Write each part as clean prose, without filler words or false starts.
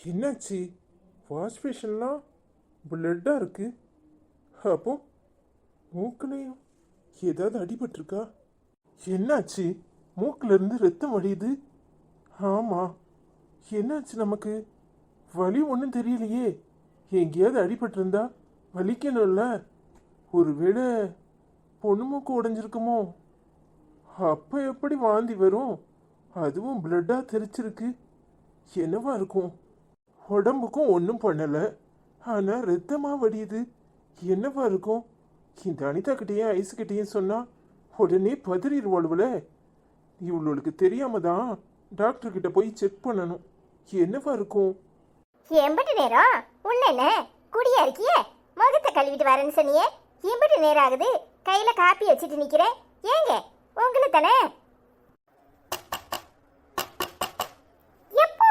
என்னாச்சு? வாஷ் பேஷன்லாம் பிளட்டாக இருக்கு. அப்போ மூக்குலையும் ஏதாவது அடிபட்டிருக்கா? என்னாச்சு? மூக்குல இருந்து ரத்தம் வடியுது. ஆமா, என்னாச்சு நமக்கு? வலி ஒன்றும் தெரியலையே. எங்கேயாவது அடிபட்டிருந்தா வலிக்கணும்ல. ஒருவேளை பொண்ணு மூக்கு உடைஞ்சிருக்குமோ? அப்போ எப்படி வாந்தி வரும்? அதுவும் பிளட்டாக தெரிச்சிருக்கு. என்னவா இருக்கும்? உடம்புக்கும் ஒன்றும் பண்ணலை, ஆனால் ரத்தமாக வடியுது. என்னவா இருக்கும்? இந்த அனிதா கிட்டேயும் ஐஸுக்கிட்டேயும் சொன்னா உடனே பதறிடுவாளுவல. இவளுக்கு தெரியாம தான் டாக்டர் கிட்ட போய் செக் பண்ணணும். என்னவா இருக்கும்? எம்பிட்டு நேரம் உன்ன குடியா இருக்கிய? முகத்தை கழுவிட்டு வரேன்னு சொன்னியே, எம்பிட்டு நேரம் ஆகுது? கையில காப்பி வச்சுட்டு நிக்கிறேன். ஏங்க உங்களை தானே? எப்போ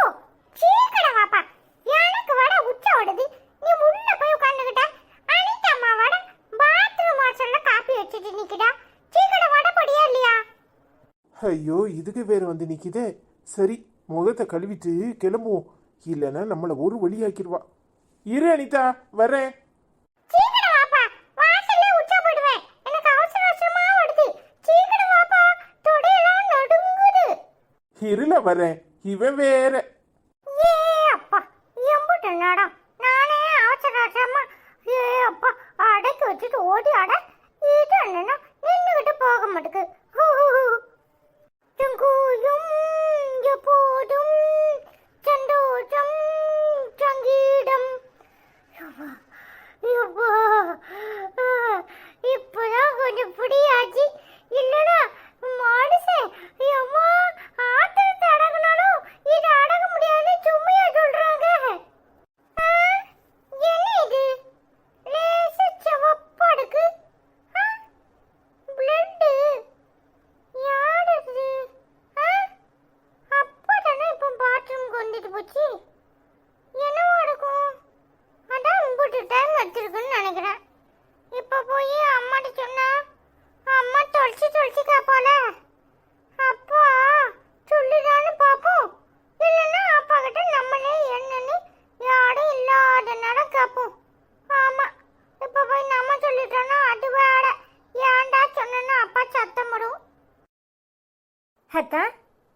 சீக்கிரம் வாப்பா, எனக்கு வட உச்ச ஓடுது. நீ உள்ள போய் உட்கார்ந்துகிட்ட. அனிதா அம்மா வட பாத்ரூம் வாசல்ல காப்பி வச்சுட்டு நிக்கிறா. சீக்கிரம் வட பொடியா இல்லையா? ஐயோ, இதுக்கு வேற வந்து நிக்குதே. சரி, முகத்தை கழுவிட்டு கிளம்புவோம், இல்லைன்னா நம்மளை ஒரு வழியாக்கிடுவா. இரு அனிதா, வரேன். சீக்கிரம் வாப்பா, வாசல்ல உச்ச போடுவேன். எனக்கு அவசர அவசரமா ஓடுது. சீக்கிரம் வாப்பா, தொடையெல்லாம் நடுங்குது. இருல வரேன். இவன் வேற. ஏ அப்பா, எம்புட்டு நடம். நானே அவசர அவசரமா ஏ அப்பா அடக்கி வச்சுட்டு ஓடி அட. இது என்னன்னா நின்றுகிட்டு போக மாட்டுக்கு. செங்கோயும் எப்போதும் சந்தோஷம் சங்கீதம். இப்பதான் கொஞ்சம் புரியாச்சு. இல்லடா மனுஷன் அம்மா ஆத்திரத்தை அடங்கினாலும் இதை அடங்க முடியாது சும்மையா சொல்றாங்க. என்ன இது? லேச சிவப்படுக்கு. பிளட்டு யாருது? அப்பதானே இப்போ பாத்ரூம் கொண்டுட்டு போச்சு. என்னவா இருக்கும்? அதான் உங்ககிட்ட டைம் வச்சிருக்குன்னு நினைக்கிறேன். இப்போ போய் அம்மாட்ட சொன்னா அம்மா தொலைச்சி கேட்பால. அப்பா சொல்லுதான்னு பார்ப்போம். இல்லைன்னா அப்பா கிட்ட நம்மளே என்னன்னு யாரும் இல்லாத நேரம் கேட்போம். ஆமா, இப்போ போய் நம்ம சொல்லிட்டோன்னா அது வேற. ஏன்டா சொன்னா அப்பா சத்தம் போடும். அத்தா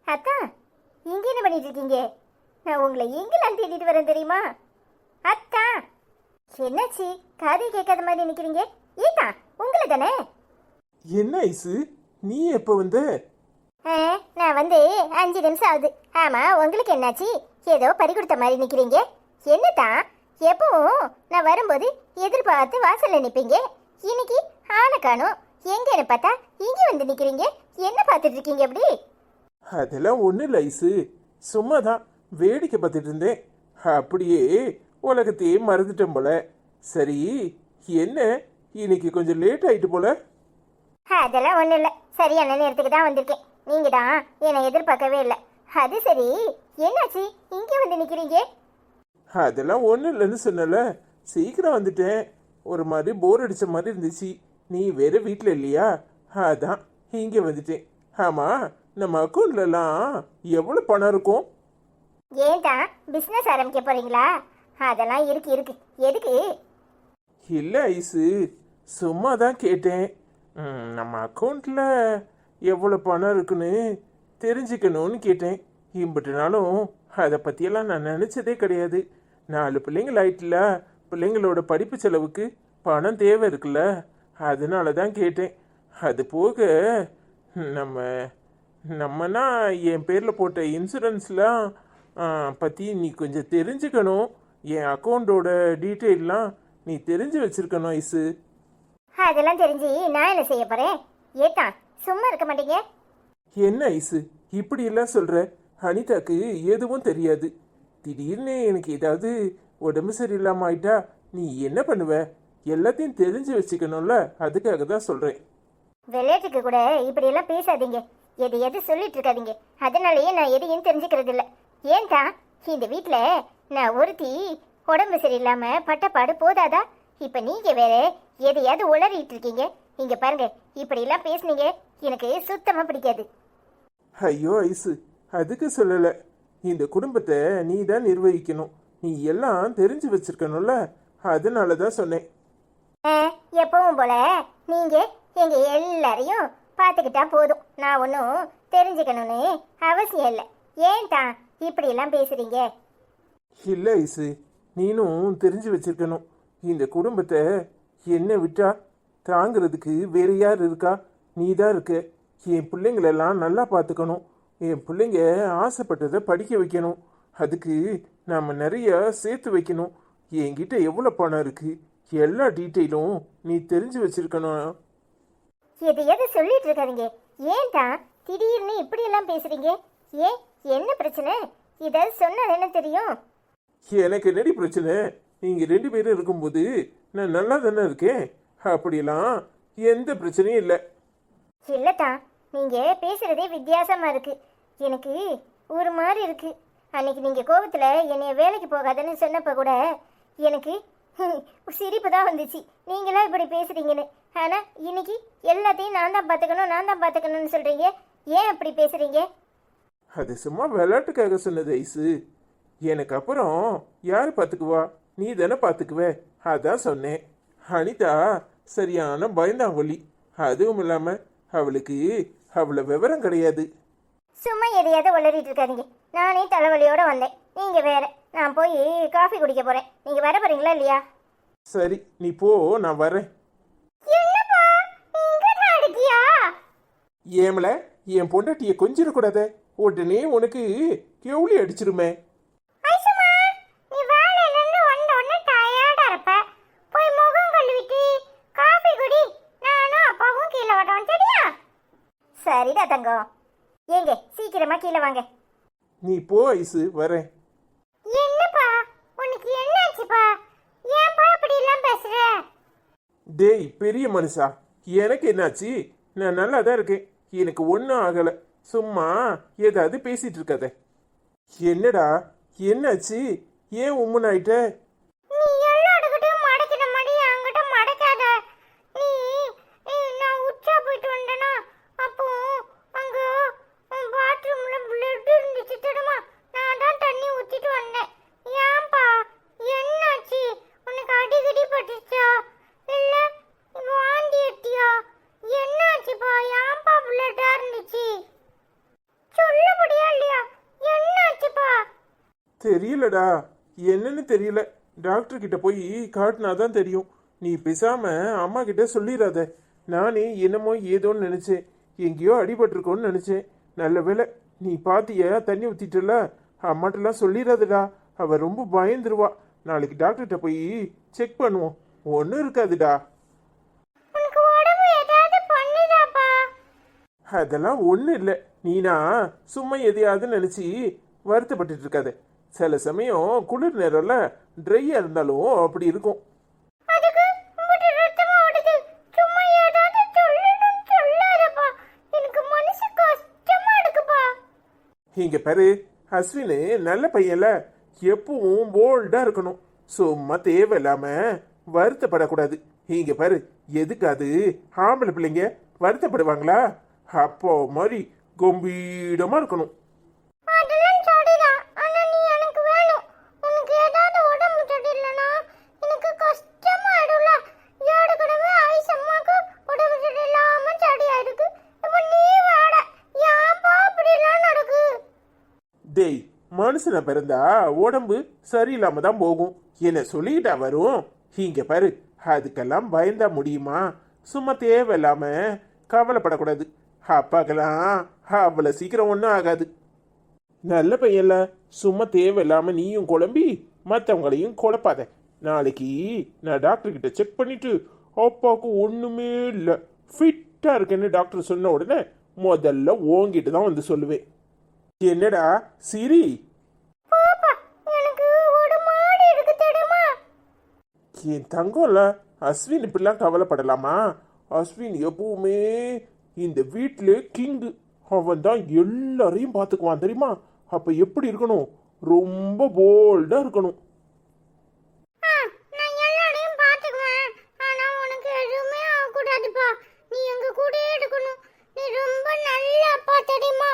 அத்தா, இங்க என்ன பண்ணிட்டு இருக்கீங்க? நான் உங்களை எங்கெல்லாம் தேடிட்டு வரேன் தெரியுமா? அத்தா, என்னாச்சு? காதை கேட்காத மாதிரி நிக்கிறீங்க. ஏத்தா உங்களை தானே? என்ன ஐசு, நீ எப்ப வந்த? நான் வந்து 5 நிமிஷம் ஆகுது. ஆமா, உங்களுக்கு என்னாச்சு? ஏதோ பறி கொடுத்த மாதிரி நிக்கிறீங்க. என்னதான் எப்பவும் நான் வரும்போது எதிர்பார்த்து வாசல்ல நிப்பீங்க. இன்னைக்கு ஆளை காணோம். எங்கன்னு பார்த்தா இங்க வந்து நிக்கிறீங்க. என்ன பார்த்துட்டு இருக்கீங்க அப்படி? அதெல்லாம் ஒன்றும் இல்லை ஐசு, சும்மா தான் வேடிக்கை பார்த்துட்டு இருந்தேன். அப்படியே உலகத்தையே மறந்துட்டேன் போல. சரி, என்ன இன்னைக்கு கொஞ்சம் லேட் ஆயிட்டு போல? அதெல்லாம் ஒன்றும் இல்லை, சரியான நேரத்துக்கு தான் வந்திருக்கேன். நீங்க தான் என்னை எதிர்பார்க்கவே இல்லை. அது சரி, என்னாச்சு இங்கே வந்து நிக்கிறீங்க? அதெல்லாம் ஒன்றும் இல்லைன்னு சொன்னல, சீக்கிரம் வந்துட்டேன். ஒரு மாதிரி போர் அடிச்ச மாதிரி இருந்துச்சு. நீ வேற வீட்டில் இல்லையா, அதான் இங்கே வந்துட்டேன். ஆமாம், நம்ம அக்கௌண்ட்லலாம் எவ்வளோ பணம் இருக்கும்? ஏன்டா பிஸ்னஸ் ஆரம்பிக்க போறீங்களா? அதெல்லாம் இருக்கு. எதுக்கு? இல்லை ஐசு, சும்மா தான் கேட்டேன். நம்ம அக்கௌண்ட்டில் எவ்வளோ பணம் இருக்குன்னு தெரிஞ்சுக்கணும்னு கேட்டேன். இம்பட்டுனாலும் அதை பற்றியெல்லாம் நான் நினச்சதே கிடையாது. 4 பிள்ளைங்கள் ஆயிட்டுல, பிள்ளைங்களோட படிப்பு செலவுக்கு பணம் தேவை இருக்குல்ல, அதனால தான் கேட்டேன். அது போக நம்மனா என் பேரில் போட்ட இன்சூரன்ஸ்லாம் பற்றி நீ கொஞ்சம் தெரிஞ்சுக்கணும். என் அக்கௌண்ட்டோட டீட்டெயிலாம் நீ தெரிஞ்சு வச்சிருக்கணும் ஐசு. அதெல்லாம் தெரிஞ்சு நான் என்ன செய்ய போறேன்? ஏத்தா சும்மா இருக்க மாட்டீங்க. என்ன ஐசு இப்படி எல்லாம் சொல்ற? அனிதாக்கு எதுவும் தெரியாது. திடீர்னு எனக்கு ஏதாவது உடம்பு சரியில்லாம ஆயிட்டா நீ என்ன பண்ணுவ? எல்லாத்தையும் தெரிஞ்சு வச்சுக்கணும்ல, அதுக்காக தான் சொல்றேன். விளையாட்டுக்கு கூட இப்படி எல்லாம் பேசாதீங்க. எது சொல்லிட்டு இருக்காதீங்க. அதனாலயே நான் எதையும் தெரிஞ்சுக்கிறது இல்லை. ஏன்டா இந்த வீட்டுல நான் ஒருத்தி உடம்பு சரியில்லாம பட்டப்பாடு போதாதா? இப்ப நீங்க வேற எதையாவது உளறிட்டு இருக்கீங்க. இங்க பாருங்க, இப்படி எல்லாம் பேசுனீங்க எனக்கு சுத்தமா பிடிக்காது. ஐயோ ஐசு, அதுக்கு சொல்லல. இந்த குடும்பத்தை நீ தான் நிர்வகிக்கணும். நீ எல்லாம் தெரிஞ்சு வச்சிருக்கணும்ல, அதனால தான் சொன்னேன். எப்பவும் போல நீங்க எங்க எல்லாரையும் பார்த்துக்கிட்டா போதும். நான் ஒன்றும் தெரிஞ்சுக்கணும்னு அவசியம் இல்லை. ஏன் தான் இப்படி எல்லாம் பேசுறீங்க? இல்லை ஐசு, நீனும் தெரிஞ்சு வச்சிருக்கணும். இந்த குடும்பத்தை என்ன விட்டா தாங்கிறதுக்கு வேற யார் இருக்கா? நீ தான் இருக்க. என் பிள்ளைங்களெல்லாம் நல்லா பார்த்துக்கணும். என் பிள்ளைங்க ஆசைப்பட்டதை படிக்க வைக்கணும். அதுக்கு நாம் நிறைய சேர்த்து வைக்கணும். என்கிட்ட எவ்வளோ பணம் இருக்கு, எல்லா டீட்டெயிலும் நீ தெரிஞ்சு வச்சிருக்கணும். எதையாவது சொல்லிட்டு இருக்காதீங்க. ஏன் தான் திடீர்னு இப்படி எல்லாம் பேசுறீங்க? ஏன், என்ன பிரச்சனை? இதாவது சொன்னா என்ன தெரியும்? எனக்கு என்னடி பிரச்சனை? நீங்கள் 2 பேரும் இருக்கும்போது நான் நல்லா தானே இருக்கேன். அப்படியெல்லாம் எந்த பிரச்சனையும் இல்லை. இல்லத்தான், நீங்க பேசுறதே வித்தியாசமா இருக்கு. எனக்கு ஒரு மாதிரி இருக்கு. அன்னைக்கு நீங்க கோபத்துல என்னைய வேலைக்கு போகாதன்னு சொன்னப்ப கூட எனக்கு சிரிப்பு தான் வந்துச்சு. நீங்களா இப்படி பேசுறீங்கன்னு. ஆனா இன்னைக்கு எல்லாத்தையும் நான் தான் பார்த்துக்கணும்னு சொல்றீங்க. ஏன் அப்படி பேசுறீங்க? அது சும்மா விளையாட்டுக்காக சொன்னது ஐசு. எனக்கு அப்புறம் யார் பார்த்துக்குவா? நீ தானே பார்த்துக்குவ, அதான் சொன்னேன். அனிதா சரியான பயந்தாங்கொல்லி. அதுவும் இல்லாம அவளுக்கு அவ்வளோ விவரம் கிடையாது. சும்மா எதையாவது உளறிட்டு இருக்காதீங்க. நானே தலைவலியோட வந்தேன், நீங்க வேற. நான் போய் காஃபி குடிக்க போறேன். நீங்க வர போறீங்களா இல்லையா? சரி, நீ போ, நான் வரேன். என்னப்பா இங்க அடிக்கியா? ஏமல என் பொண்டாட்டியை கொஞ்சிடக்கூடாத, உடனே உனக்கு கெவுளி அடிச்சிருமே. ஐசுமா, நீ வேலையில இருந்து வந்த உடனே டயர்டா இருப்ப. போய் முகம் கழுவிட்டு காஃபி குடி. நானும் அப்பாவும் கீழே வரோம், சரியா? சரிடா தங்கம். ஏங்க சீக்கிரமா கீழே வாங்க. நீ போ ஐசு, வரேன். என்னப்பா உனக்கு என்னாச்சுப்பா? ஏன்பா இப்படி எல்லாம் பேசுற? டேய் பெரிய மனுஷா, எனக்கு என்னாச்சு? நான் நல்லா தான் இருக்கேன். எனக்கு ஒன்றும் ஆகலை. சும்மா ஏதாவது பேசிட்டு இருக்காத. என்னடா என்னாச்சு? ஏன் உம்முன்னு ஆயிட்ட? நீ எல்லாருக்கிட்டையும் மடக்கிற மாதிரி என்கிட்ட மடக்காத. நீ நான் உச்சா போயிட்டு வந்தேனா, அப்போ அங்க பாத்ரூம்ல பிளட் இருந்துச்சு தெரியுமா? நான் தான் தண்ணி ஊத்திட்டு வந்தேன். ஏன்பா என்னாச்சு? உனக்கு அடிக்கடி பட்டுச்சா இல்ல வாந்தி எடுத்தியா? என்னாச்சுப்பா? ஏன்பா பிளட்டா இருந்துச்சு? சொல்லபடியா இல்லையா? என்னாச்சுப்பா? தெரியலடா, என்னன்னு தெரியல. டாக்டர் கிட்ட போய் காட்டினாதான் தெரியும். நீ பேசாம அம்மா கிட்ட சொல்லிடாத. நானே என்னமோ ஏதோன்னு நினைச்சேன். எங்கேயோ அடிபட்டிருக்கோன்னு நினைச்சேன். நல்ல வேலை நீ பாத்தியா, தண்ணி ஊத்திட்டல. அம்மாட்டெல்லாம் சொல்லிடாதடா, அவ ரொம்ப பயந்துருவா. நாளைக்கு டாக்டர்கிட்ட போய் செக் பண்ணுவோம். ஒன்றும் இருக்காதுடா. உனக்கு உடம்பு ஏதாவது பண்ணுதாப்பா? அதெல்லாம் ஒன்றும் இல்லை. நீனா சும்மா எதையாவது நினச்சி வருத்தப்பட்டு இருக்காத. சில சமயம் குளிர் நேரம்ல ட்ரையாக இருந்தாலும் அப்படி இருக்கும். அதுக்கு உங்ககிட்ட ரத்தமா ஓடுது. சும்மா ஏதாவது சொல்லணும்னு சொல்லாதப்பா. எனக்கு மனசு கஷ்டமா இருக்குப்பா. இங்க பாரு, அஸ்வின் நல்ல பையன்ல, எப்பவும் போல்டா இருக்கணும். சும்மா தேவையில்லாம வருத்தப்படக்கூடாது. இங்க பாரு, எதுக்காது ஆம்பளை பிள்ளைங்க வருத்தப்படுவாங்களா? அப்போ மாதிரி கம்பீரமா இருக்கணும். அதெல்லாம் சரிதான். ஆனா நீ எனக்கு வேணும். உனக்கு ஏதாவது உடம்பு சரியில்லைனா எனக்கு கஷ்டமா ஆயிடும்ல. ஏற்கனவே ஐஸ் அம்மாக்கு உடம்பு சரியில்லாம சரியாயிருக்கு. இப்ப நீ வேற. ஏன்பா அப்படி எல்லாம் நடக்கு? டேய், மனுஷனை பிறந்தா உடம்பு சரியில்லாம தான் போகும். என்ன சொல்லிட்டா வரும்? இங்க பாரு, அதுக்கெல்லாம் பயந்தா முடியுமா? சும்மா தேவையில்லாம கவலைப்படக்கூடாது. அப்பாக்கெல்லாம் அவ்வளோ சீக்கிரம் ஒன்றும் ஆகாது. நல்ல பையன்ல, சும்மா தேவையில்லாம நீயும் குழம்பி மற்றவங்களையும் குழப்பாத. நாளைக்கு நான் டாக்டர் கிட்ட செக் பண்ணிட்டு அப்பாவுக்கு ஒன்றுமே இல்லை, ஃபிட்டாக இருக்கேன்னு டாக்டர் சொன்ன உடனே முதல்ல ஓங்கிட்டு தான் வந்து சொல்லுவேன். என்னடா சிரி? எனக்கு ஒரு மாடு இருக்கு தெரியுமா? என் தங்கம்ல, அஸ்வின் இப்படிலாம் கவலைப்படலாமா? அஸ்வின் எப்பவுமே இந்த வீட்டிலே கிங்கு. அவன் தான் எல்லாரையும் பார்த்துக்குவான் தெரியுமா? அப்ப எப்படி இருக்கணும்? ரொம்ப போல்டா இருக்கணும். நான் எல்லாரையும் பார்த்துக்குவேன். ஆனா உனக்கு எதுவுமே ஆகக்கூடாதுப்பா. நீ எங்க கூடயே இருக்கணும். நீ ரொம்ப நல்ல அப்பா தெரியுமா?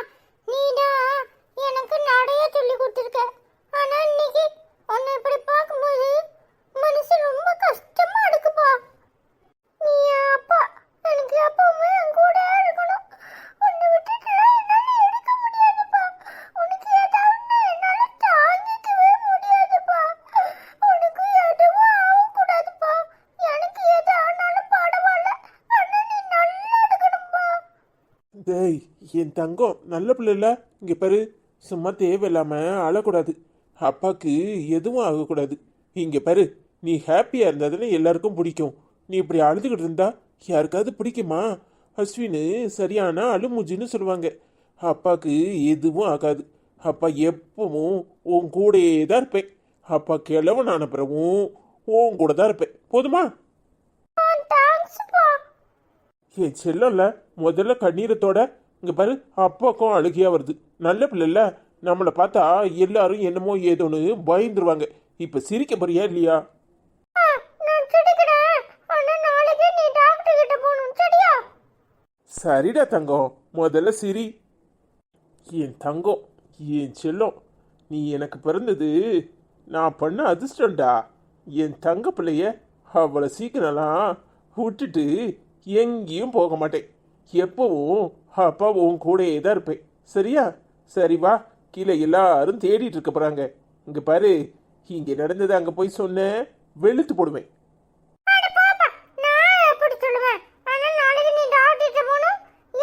நீதான் எனக்கு நிறைய சொல்லி கொடுத்துருக்க. ஆனா இன்னைக்கு உன்னை என் தங்கம் நல்ல பிள்ளை இல்ல, இங்க பாரு, சும்மா தேவையில்லாம அழக்கூடாது. அப்பாக்கு எதுவும் ஆகக்கூடாது. இங்க பாரு, நீ ஹாப்பியா இருந்தாதானே எல்லாருக்கும் பிடிக்கும். நீ இப்படி அழுதுகிட்டு இருந்தா யாருக்காவது பிடிக்குமா? அஸ்வினு சரியான அழுமூஞ்சின்னு சொல்லுவாங்க. அப்பாக்கு எதுவும் ஆகாது. அப்பா எப்பவும் உன் கூடயே தான் இருப்பேன். அப்பா கிழவன் ஆன பிறவும் உன் கூட தான் இருப்பேன். போதுமா? தேங்க்ஸ்ப்பா. என் செல்லம்ல முதல்ல கண்ணீரத்தோட இங்க பாரு, அப்பாக்கும் அழுகையா வருது. நல்ல பிள்ளைல, நம்மளை பார்த்தா எல்லாரும் என்னமோ ஏதோன்னு பயந்துருவாங்க. இப்ப சிரிக்க போறியா இல்லையா? நான் சிரிக்கிறேன். ஆனா நாளைக்கு நீ டாக்டர் கிட்ட போகணும், சரியா? சரிடா தங்கம், முதல்ல சிரி. என் தங்கம், என் செல்லம், நீ எனக்கு பிறந்தது நான் பண்ண அதிர்ஷ்டம்டா. என் தங்க பிள்ளைய அவ்வளோ சீக்கிரம்லாம் விட்டுட்டு எங்கேயும் போக மாட்டேன். எப்பவும் அப்பா உன் கூடயே தான் இருப்பேன். சரியா? சரி வா, கீழே எல்லாரும் தேடிட்டு இருக்க போறாங்க. இங்க பாரு, இங்க நடந்தது அங்க போய் சொன்ன வெளுத்து போடுவேன். அட பாப்பா, நான் எப்படி சொல்லுவேன்? ஆனா நாளைக்கு நீ டாக்டர் கிட்ட போகணும்,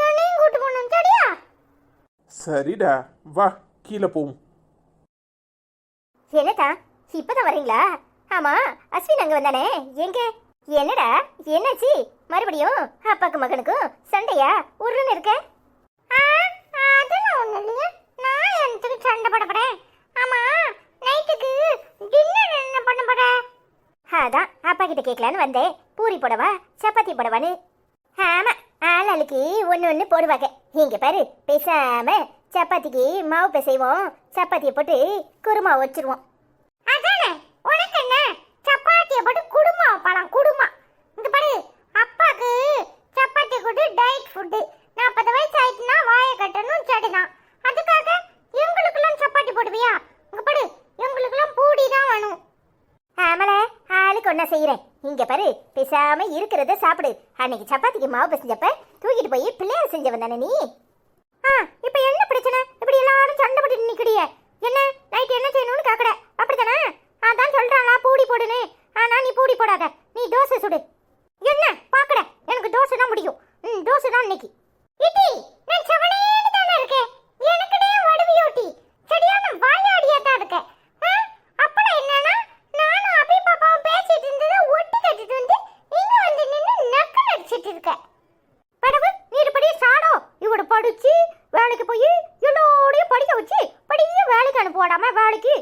என்னையும் கூட்டு போகணும், சரியா? சரிடா, வா கீழே போவோம். என்னடா இப்பதான் வரீங்களா? ஆமா, அஸ்வின் அங்க வந்தானே, எங்க? என்னடா என்னாச்சு? மறுபடியும் அப்பாக்கு மகனுக்கும் சண்டையா? உருன்னு இருக்க? அதெல்லாம் ஒண்ணும் இல்லையே. நான் எனக்கு சண்டை போட போறேன். ஆமா, நைட்டுக்கு டின்னர் என்ன பண்ண போற? அதான் அப்பா கிட்ட கேட்கலான்னு வந்தேன். பூரி போடவா சப்பாத்தி போடவான்னு? ஆமா, ஆளாளுக்கு ஒண்ணு ஒண்ணு போடுவாங்க. இங்க பாரு, பேசாம சப்பாத்திக்கு மாவு பிசைவோம், சப்பாத்தியை போட்டு குருமா வச்சிருவோம். அதானே, உனக்கு என்ன? சப்பாத்தியை போட்டு குடுமா வைப்பாளாம், குடுமா. இங்க பாரு, அப்பாக்கு சப்பாத்தி கூட டயட் ஃபுட்டு. 40 வயசு ஆயிடுச்சுன்னா வாயை கட்டணும், சரிதான். அதுக்காக எங்களுக்கெல்லாம் சப்பாத்தி போடுவியா? இங்க பாரு, எங்களுக்கெல்லாம் பூடி தான் வேணும். ஆமல, ஆளுக்கு ஒன்னா செய்யறேன். இங்க பாரு, பேசாம இருக்கிறத சாப்பிடு. அன்னைக்கு சப்பாத்திக்கு மாவு பிசைஞ்சப்ப தூக்கிட்டு போய் பிள்ளையார் செஞ்சவன் தானே நீ? இப்ப என்ன பிரச்சனை? இப்படி எல்லாரும் சண்டை போட்டு நிக்கிறிய? என்ன நைட் என்ன செய்யணும்னு கேக்குற, அப்படித்தானே? அதான் சொல்றாங்களா பூடி போடுன்னு. ஆனா நீ பூடி போடாத, நீ தோசை சுடு. என்ன பாக்கற? எனக்கு தோசை தான் முடியும். தோசை தான் இன்னைக்கு. இடி, நான் செவனேன்னு தானே இருக்கேன். எனக்குனே வடுவியோட்டி சரியான வாயாடியா தான் இருக்கேன். அப்பளம் என்னன்னா, நானும் அபி பாப்பாவும் பேசிட்டு இருந்ததை ஒட்டி கட்டிட்டு வந்து இங்க வந்து நின்று நக்கல் அடிச்சிட்டு இருக்கேன். படவு நீருபடி சாடோ இவட படிச்சு வேலைக்கு போய் எல்லாரையும் படிக்க வச்சு படிக்க வேலைக்கு அனுப்புவாடாம வேலைக்கு.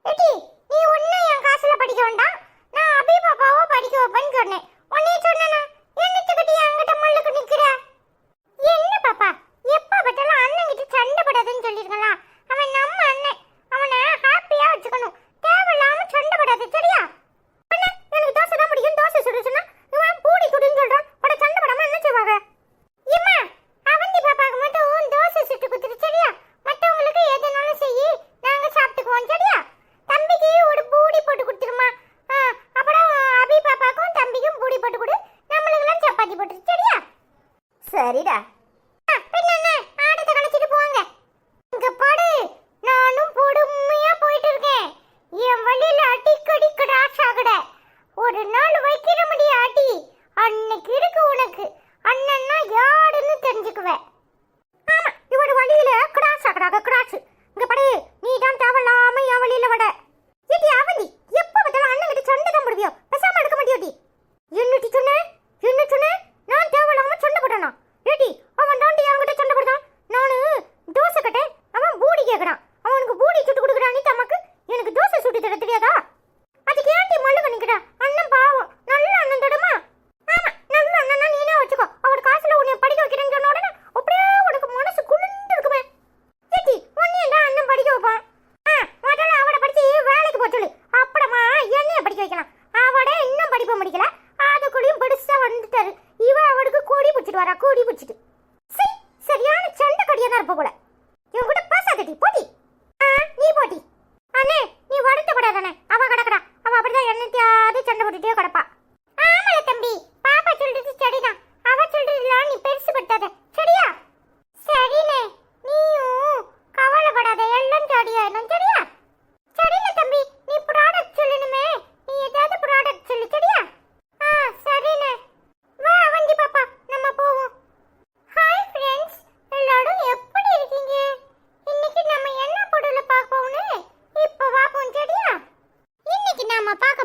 இடி, நீ ஒன்னும் என் காசுல படிக்க வேண்டாம். நான் அபி பாப்பாவை படிக்க வைப்பேன்னு சொன்னேன். உன்னைய சொன்னா என்னத்துக்கிட்ட என்கிட்ட மல்லுக்கு நிக்கிற? என்ன பாப்பா, எப்ப பட்டாலும் அண்ணன் கிட்ட சண்டை படாதுன்னு சொல்லிருக்கலாம். அவன் நம்ம அண்ணன், அவனை ஹாப்பியா வச்சுக்கணும். தேவையில்லாம சண்டை படாது, சரியா? அண்ணா, எனக்கு தோசை தான் முடியும், தோசை சுடு சொன்னா இவன் பூடி குடுன்னு சொல்றான். பட சண்டை படாம என்ன செய்வாங்க? இம்மா, அவந்தி பாப்பாக்கு மட்டும் தோசை சுட்டு குத்துரு, சரியா? மற்றவங்களுக்கு எதுனாலும் செய்யி, நாங்க சாப்பிட்டுக்குவோம், சரியா? தம்பிக்கு ஒரு பூடி போட்டு கொடுத்துருமா. அப்புறம் அபி பாப்பாக்கும் தம்பிக்கும் பூடி போட்டு கொடு. நம்மளுக்கெல்லாம் சப்பாத்தி போட்டுரு, சரியா? சரிடா. பின்ன ஆடத்தை கழிச்சிட்டு போங்க. இங்க பாடு, நானும் பொறுமையா போயிட்டு இருக்கேன். என் வழியில அடிக்கடி கிராஷ் ஆகுட. ஒரு நாள் வைக்கிற முடிய அடி அன்னைக்கு இருக்கு உனக்கு. அண்ணன்னா யாருன்னு தெரிஞ்சுக்குவேன். ஆமா, இவரு வழியில கிராஷ் ஆகுறாங்க, கிராஷ். இங்க பாடு, நீ தான் தேவையில்லாம என் வழியில வட. ஏடி அவந்தி, எப்ப பார்த்தாலும் அண்ணன் கிட்ட சண்டை தான் போடுவியோ? பேசாம எடுக்க மாட்டியோடி? என்னடி சொன்ன? என்ன சொன்ன? நான் தேவையில்லாம சண்டை போடனா? ஏடி, அவன் தாண்டி என்கிட்ட சண்டை போடுறான். நானு தோசை கட்டேன், அவன் பூடி கேட்கறான். அவனுக்கு பூடி சுட்டு கொடுக்குறான். நீ தமக்கு எனக்கு தோசை சுட்டு தர தெரியாதா? அதுக்கு ஏன்டி மல்லு பண்ணிக்கிற? அண்ணன் பாவம், நல்ல அண்ணன் தடுமா. ஆமா, நல்ல அண்ணனா நீனே வச்சுக்கோ. அவர் காசுல உன்னை படிக்க வைக்கிறேன்னு சொன்ன உடனே அப்படியே உனக்கு மனசு குளிர்ந்து இருக்குமே. ஏடி, உன்னையும் தான் அண்ணன் படிக்க வைப்பான். முதல்ல அவட படிச்சு வேலைக்கு போக சொல்லு. அப்புறமா என்னைய படிக்க வைக்கலாம். அவட இன்னும் படிப்ப முடிக்கல, அதுக்குள்ளேயும் பெருசா வந்துட்டாரு. இவ அவனுக்கு கோடி பிடிச்சிட்டு வரா, கோடி பிடிச்சிட்டு. சரியான சண்டை கடியா தான் இருப்ப போல. இவன் கூட பேசாதடி, போட்டி. நீ போட்டி. அண்ணே, நீ வருத்தப்படாதானே? அவ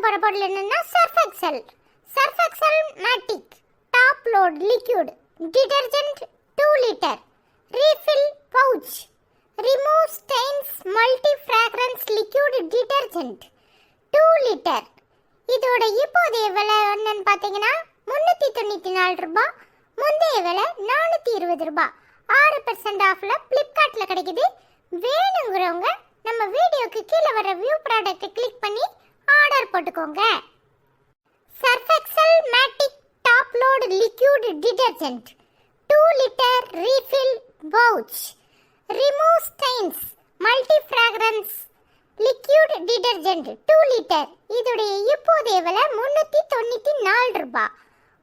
போற பொருள் என்னன்னா Surf Excel Matic top load liquid detergent 2 litre refill pouch remove stains multi fragrance liquid detergent 2 litre. இதோட இப்போதைய விலை என்னன்னு பார்த்தீங்கன்னா 394 ரூபாய். முந்தைய விலை 420 ரூபாய். 6% ஆஃப்ல ஃப்ளிப்கார்ட்ல கிடைக்குது. வேணுங்கிறவங்க நம்ம வீடியோக்கு கீழே வர வியூ ப்ராடக்ட்டை கிளிக் பண்ணி ஆர்டர் போட்டுக்கோங்க. Surf Excel Matic top load liquid detergent 2 litre refill pouch remove stains multi fragrance liquid detergent 2 litre. இதோடைய இப்போதைய விலை 394 ரூபாய்.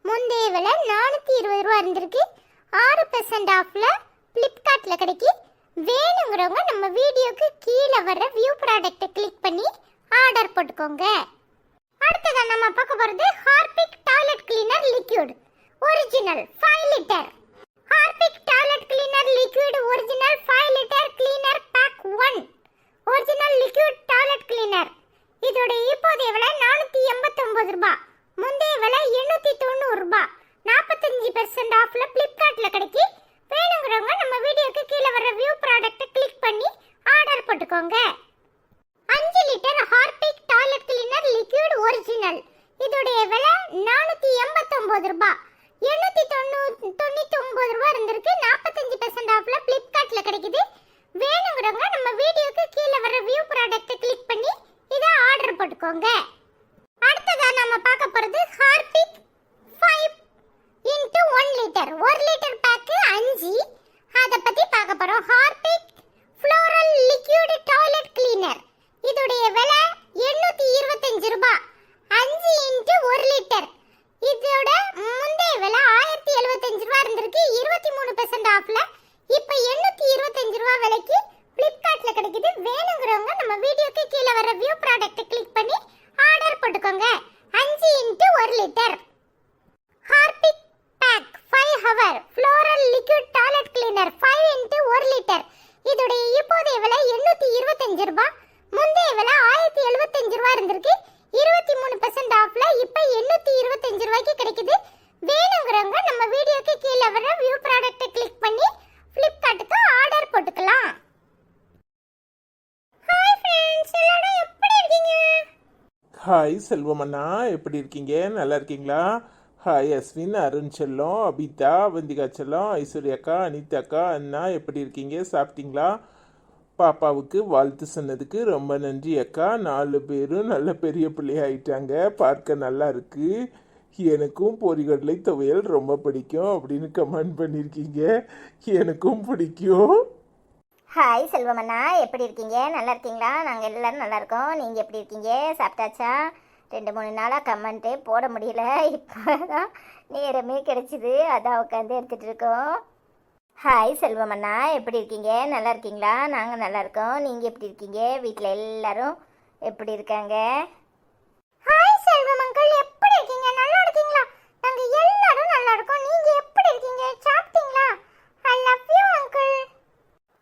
முந்தைய விலை 420 ரூபாய் இருந்திருக்கு. 6% ஆஃப்ல ஃப்ளிப்கார்ட்ல கிடைக்கி. வேணுங்கிறவங்க நம்ம வீடியோக்கு கீழே வர வியூ ப்ராடக்ட்டை கிளிக் பண்ணி ஆர்டர் போட்டுக்கோங்க. அடுத்ததான் நம்ம பார்க்க போறது Harpic toilet cleaner liquid original 5 litre. Harpic toilet cleaner liquid original 5 litre cleaner pack 1 original liquid toilet cleaner. இதோட இப்போதைய விலை 489 ரூபாய். முந்தைய விலை 890 ரூபாய். 45% ஆஃப்ல ஃப்ளிப்கார்ட்ல கிடைக்கி. வேணுங்கிறவங்க நம்ம வீடியோக்கு கீழே வர வியூ ப்ராடக்ட்டை கிளிக் பண்ணி ஆர்டர் போட்டுக்கோங்க. 5 litre Harpic toilet cleaner liquid original. இதோடைய விலை 489 ரூபாய். 899 ரூபாய் இருந்திருக்கு. 45% ஆஃப்ல ஃப்ளிப்கார்ட்ல கிடைக்குது. வேணுங்கிறவங்க நம்ம வீடியோக்கு கீழே வர வியூ ப்ராடக்ட்டை கிளிக் பண்ணி இதை ஆர்டர் போட்டுக்கோங்க. அடுத்ததா நம்ம பார்க்க போறது Harpic 5 into 1 litre 1 litre back 5. அதை பத்தி பார்க்க போறோம். Harpic floral liquid toilet cleaner. இதோடைய விலை 825 ரூபாய். 5 into 1 லிட்டர். இதோட முந்தைய விலை 1075 ரூபாய் இருந்திருக்கு. 23% ஆஃப்ல இப்போ 825 ரூபாய் விலைக்கு ஃப்ளிப்கார்ட்ல கிடைக்குது. வேணுங்கிறவங்க நம்ம வீடியோக்கு கீழே வர வியூ ப்ராடக்ட்டை கிளிக் பண்ணி ஆர்டர் போட்டுக்கோங்க. 5 into 1 litre Harpic pack 5 hour floral liquid toilet cleaner 5 into 1 litre. இதோடைய இப்போதைய விலை 825 ரூபாய். முந்தைய விலை 1075 ரூபாய் இருந்திருக்கு. 23% ஆஃப்ல இப்போ 825 ரூபாய்க்கு கிடைக்குது. வேணுங்கிறவங்க நம்ம வீடியோக்கு கீழே வர வியூ ப்ராடக்ட்டை கிளிக் பண்ணி ஃப்ளிப்கார்ட்டுக்கு ஆர்டர் போட்டுக்கலாம். ஹாய் ஃப்ரெண்ட்ஸ், எல்லாரும் எப்படி இருக்கீங்க? ஹாய் செல்வமண்ணா, எப்படி இருக்கீங்க? நல்லா இருக்கீங்களா? ஹாய் அஸ்வின், அருண் செல்லம், அபிதா, வந்திகா செல்லம், ஐஸ்வர்யாக்கா, அனிதாக்கா, அண்ணா எப்படி இருக்கீங்க? சாப்பிட்டீங்களா? பாப்பாவுக்கு வாழ்த்து சொன்னதுக்கு ரொம்ப நன்றி அக்கா. 4 பேரும் நல்ல பெரிய பிள்ளையாயிட்டாங்க. பார்க்க நல்லா இருக்கு. எனக்கும் பொரிகடலை துவையல் ரொம்ப பிடிக்கும் அப்படின்னு கமெண்ட் பண்ணியிருக்கீங்க. எனக்கும் பிடிக்கும். ஹாய் செல்வமண்ணா, எப்படி இருக்கீங்க? நல்லா இருக்கீங்களா? நாங்கள் எல்லாரும் நல்லா இருக்கோம். நீங்கள் எப்படி இருக்கீங்க? சாப்பிட்டாச்சா? 2-3 நாளாக கமெண்ட்டே போட முடியல. இப்போ தான் நேரமே கிடைச்சிது, அதான் உட்காந்து எடுத்துகிட்டு இருக்கோம். ஹாய் செல்வமண்ணா, எப்படி இருக்கீங்க? நல்லா இருக்கீங்களா? நாங்கள் நல்லா இருக்கோம். நீங்கள் எப்படி இருக்கீங்க? வீட்டில் எல்லாரும் எப்படி இருக்காங்க? ஹாய் செல்வம் அங்கிள், எப்படி இருக்கீங்க? நல்லா இருக்கீங்களா? நாங்க எல்லாரும் நல்லா இருக்கோம். நீங்க எப்படி இருக்கீங்க? சாப்பிட்டீங்களா? ஐ love you uncle.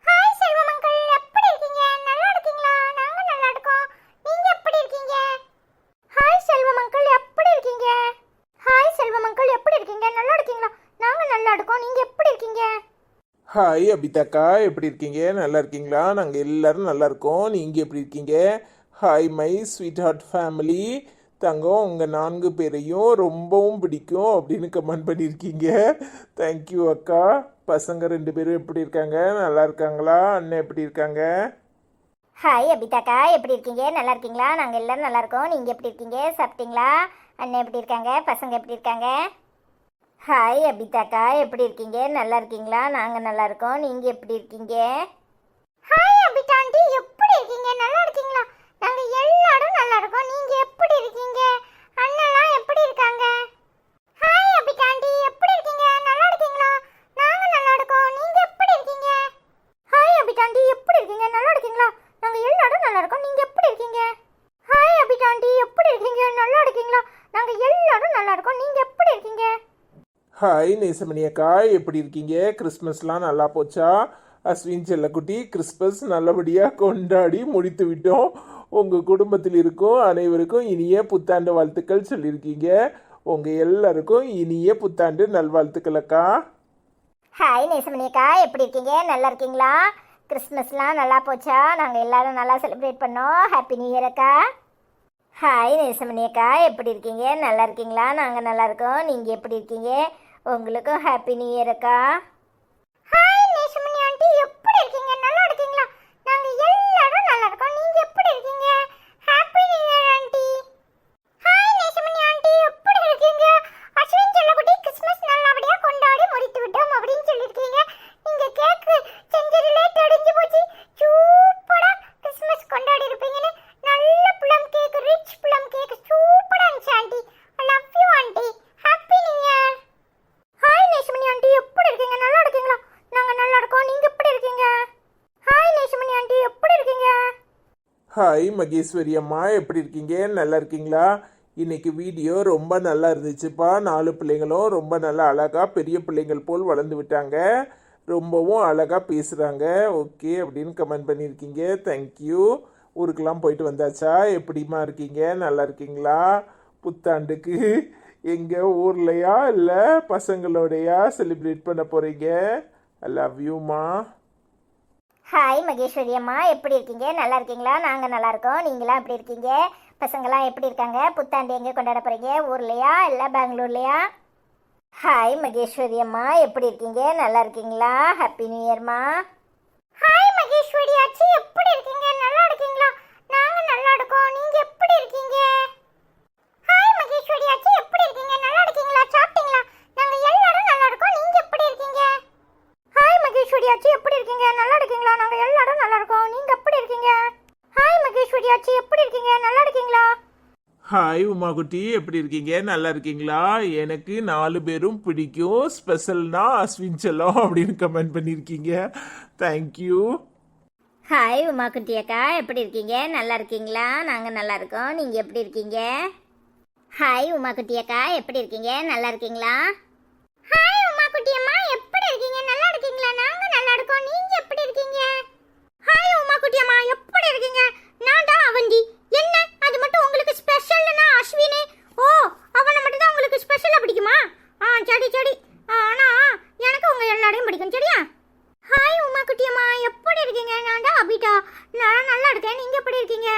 Hi Selvam uncle, எப்படி இருக்கீங்க? நல்லா இருக்கீங்களா? நாங்க நல்லா இருக்கோம். நீங்க எப்படி இருக்கீங்க? ஹாய் செல்வம் அங்கிள், எப்படி இருக்கீங்க? ஹாய் செல்வம் அங்கிள், எப்படி இருக்கீங்க? நல்லா இருக்கீங்களா? நாங்கள் நல்லா இருக்கோம். நீங்கள் எப்படி இருக்கீங்க? ஹாய் அபிதாக்கா, எப்படி இருக்கீங்க? நல்லா இருக்கீங்களா? நாங்கள் எல்லாரும் நல்லா இருக்கோம். நீங்கள் எப்படி இருக்கீங்க? Hi my sweetheart family. தங்கம், உங்கள் 4 பேரையும் ரொம்பவும் பிடிக்கும் அப்படின்னு கமெண்ட் பண்ணியிருக்கீங்க. தேங்க்யூ அக்கா. பசங்க 2 பேரும் எப்படி இருக்காங்க? நல்லா இருக்காங்களா? அண்ணன் எப்படி இருக்காங்க? ஹாய் அபிதாக்கா, எப்படி இருக்கீங்க? நல்லா இருக்கீங்களா? நாங்கள் எல்லாரும் நல்லா இருக்கோம். நீங்கள் எப்படி இருக்கீங்க? சாப்பிட்டீங்களா? அண்ணன் எப்படி இருக்காங்க? பசங்க எப்படி இருக்காங்க? ஹாய் அபிதாக்கா, எப்படி இருக்கீங்க? நல்லா இருக்கீங்களா? நாங்கள் நல்லா இருக்கோம். நீங்கள் எப்படி இருக்கீங்க? ஹாய் அபிதாண்டி, எப்படி இருக்கீங்க? நல்லா இருக்கீங்களா? நாங்க எல்லாரும் நல்லா இருக்கோம். நீங்க எப்படி இருக்கீங்க? அண்ணெல்லாம் எப்படி இருக்காங்க? ஹாய் அபிதாண்டி, எப்படி இருக்கீங்க? நல்லா இருக்கீங்களா? நாங்க நல்லா இருக்கோம். நீங்க எப்படி இருக்கீங்க? ஹாய் அபிதாண்டி, எப்படி இருக்கீங்க? நல்லா இருக்கீங்களா? நாங்கள் எல்லாரும் நல்லா இருக்கோம். நீங்கள் எப்படி இருக்கீங்க? ஹாய் அபிதாண்டி, எப்படி இருக்கீங்க? நல்லா இருக்கீங்களா? நாங்கள் எல்லாரும் நல்லா இருக்கோம். நீங்கள் எப்படி இருக்கீங்க? ஹாய் நேசமணி அக்கா, எப்படி இருக்கீங்க? கிறிஸ்மஸ்லாம் நல்லா போச்சா? அஸ்வின் செல்லக்குட்டி, கிறிஸ்மஸ் நல்லபடியாக கொண்டாடி முடித்து விட்டோம். உங்கள் குடும்பத்தில் இருக்கும் அனைவருக்கும் இனிய புத்தாண்டு வாழ்த்துக்கள் சொல்லியிருக்கீங்க. உங்கள் எல்லாருக்கும் இனிய புத்தாண்டு நல்வாழ்த்துக்கள் அக்கா. ஹாய் நேசமணி அக்கா, எப்படி இருக்கீங்க? நல்லா இருக்கீங்களா? கிறிஸ்மஸ்லாம் நல்லா போச்சா? நாங்கள் எல்லாரும் நல்லா செலிப்ரேட் பண்ணோம். ஹாப்பி நியூ இயர் அக்கா. ஹாய் நேசமணி அக்கா, எப்படி இருக்கீங்க? நல்லா இருக்கீங்களா? நாங்கள் நல்லா இருக்கோம். நீங்கள் எப்படி இருக்கீங்க? உங்களுக்கும் ஹாப்பி நியூ இயர் அக்கா. ஹாய் நேசமணி ஆண்டி, எப்படி இருக்கீங்க? நல்லா இருக்கீங்களா? நாங்க எல்லாரும் நல்லா இருக்கோம். நீங்க எப்படி இருக்கீங்க? Happy new year aunty. Hi Nesamani aunty, எப்படி இருக்கீங்க? அஸ்வின் செல்லக்குட்டி கிறிஸ்மஸ் நல்லபடியா கொண்டாடி முடித்து விட்டோம் அப்படின்னு சொல்லியிருக்கீங்க. நீங்க கேக்கு செஞ்சதுலே தெரிஞ்சு போச்சு. சூப்பரா கிறிஸ்மஸ் கொண்டாடி இருப்பீங்கன்னு. நல்ல plum cake, rich plum cake சூப்பரா இருந்துச்சு aunty. I love you aunty. Happy new year. Hi Nesamani aunty, எப்படி இருக்கீங்க? நல்லா இருக்கீங்களா? நாங்க நல்லா இருக்கோம். நீங்க எப்படி இருக்கீங்க? ஹாய் நேசமணி ஆண்டி, எப்படி இருக்கீங்க? ஹாய் மகேஸ்வரி அம்மா, எப்படி இருக்கீங்க? நல்லா இருக்கீங்களா? இன்னைக்கு வீடியோ ரொம்ப நல்லா இருந்துச்சுப்பா. 4 பிள்ளைங்களும் ரொம்ப நல்லா அழகாக பெரிய பிள்ளைங்கள் போல் வளர்ந்து விட்டாங்க. ரொம்பவும் அழகாக பேசுகிறாங்க. ஓகே அப்படின்னு கமெண்ட் பண்ணியிருக்கீங்க. தேங்க்யூ. ஊருக்கெல்லாம் போயிட்டு வந்தாச்சா? எப்படிமா இருக்கீங்க? நல்லா இருக்கீங்களா? புத்தாண்டுக்கு எங்கள் ஊர்லையா இல்லை பசங்களோடையா செலிப்ரேட் பண்ண போகிறீங்க? ஐ லவ் யூமா. ஹாய் மகேஸ்வரி அம்மா, எப்படி இருக்கீங்க? நல்லா இருக்கீங்களா? நாங்கள் நல்லா இருக்கோம். நீங்களாம் எப்படி இருக்கீங்க? பசங்களாம் எப்படி இருக்காங்க? புத்தாண்டு எங்கே கொண்டாட போகிறீங்க? ஊர்லையா இல்லை பெங்களூர்லையா? ஹாய் மகேஸ்வரி அம்மா, எப்படி இருக்கீங்க? நல்லா இருக்கீங்களா? ஹாப்பி நியூ இயர்மா. ஹாய் மகேஸ்வரி ஆச்சி, எப்படி இருக்கீங்க? நல்லா இருக்கீங்களா? நாங்க நல்லா இருக்கோம். நீங்க எப்படி இருக்கீங்க? ஹாய் மகேஸ்வரி ஆச்சி, எப்படி இருக்கீங்க? நல்லா இருக்கீங்களா? சாப்பிட்டீங்களா? நாங்க எல்லாரும் நல்லா இருக்கோம். நீங்க எப்படி இருக்கீங்க? ஹாய் மகேஸ்வரி ஆச்சி, எப்படி இருக்கீங்க? நல்லா இருக்கீங்களா? நாங்க எல்லாரும் நல்லா இருக்கோம். நீங்க எப்படி இருக்கீங்க? ஹாய் மகேஸ்வரி ஆச்சி, எப்படி இருக்கீங்க? நல்லா இருக்கீங்களா? ஹாய் உமாகுட்டி, எப்படி இருக்கீங்க? நல்லா இருக்கீங்களா? எனக்கு 4 பேரும் பிடிக்கும். ஸ்பெஷல்னா அஸ்வின் செல்லம் அப்படின்னு கமெண்ட் பண்ணியிருக்கீங்க. தேங்க்யூ. ஹாய் உமா குட்டி அக்கா, எப்படி இருக்கீங்க? நல்லா இருக்கீங்களா? நாங்கள் நல்லா இருக்கோம். நீங்கள் எப்படி இருக்கீங்க? ஹாய் உமா குட்டி அக்கா, எப்படி இருக்கீங்க? நல்லா இருக்கீங்களா? ஹாய் உமா குட்டி அம்மா, எப்படி இருக்கீங்க? நல்லா இருக்கீங்களா? நாங்க நல்லா இருக்கோம். நீங்க எப்படி இருக்கீங்க? ஹாய் உமா குட்டி அம்மா, எப்படி இருக்கீங்க? நான் தான் அவந்தி. என்ன அது மட்டும் உங்களுக்கு ஸ்பெஷல்னா அஸ்வினே? ஓ, அவனை மட்டும் தான் உங்களுக்கு ஸ்பெஷலா பிடிக்குமா? சரி சரி. ஆனா எனக்கு உங்க எல்லாரையும் பிடிக்கும். சரியா? ஹாய் உமா குட்டி அம்மா, எப்படி இருக்கீங்க? நான் தான் அபிதா. நான் நல்லா இருக்கேன். நீங்க எப்படி இருக்கீங்க?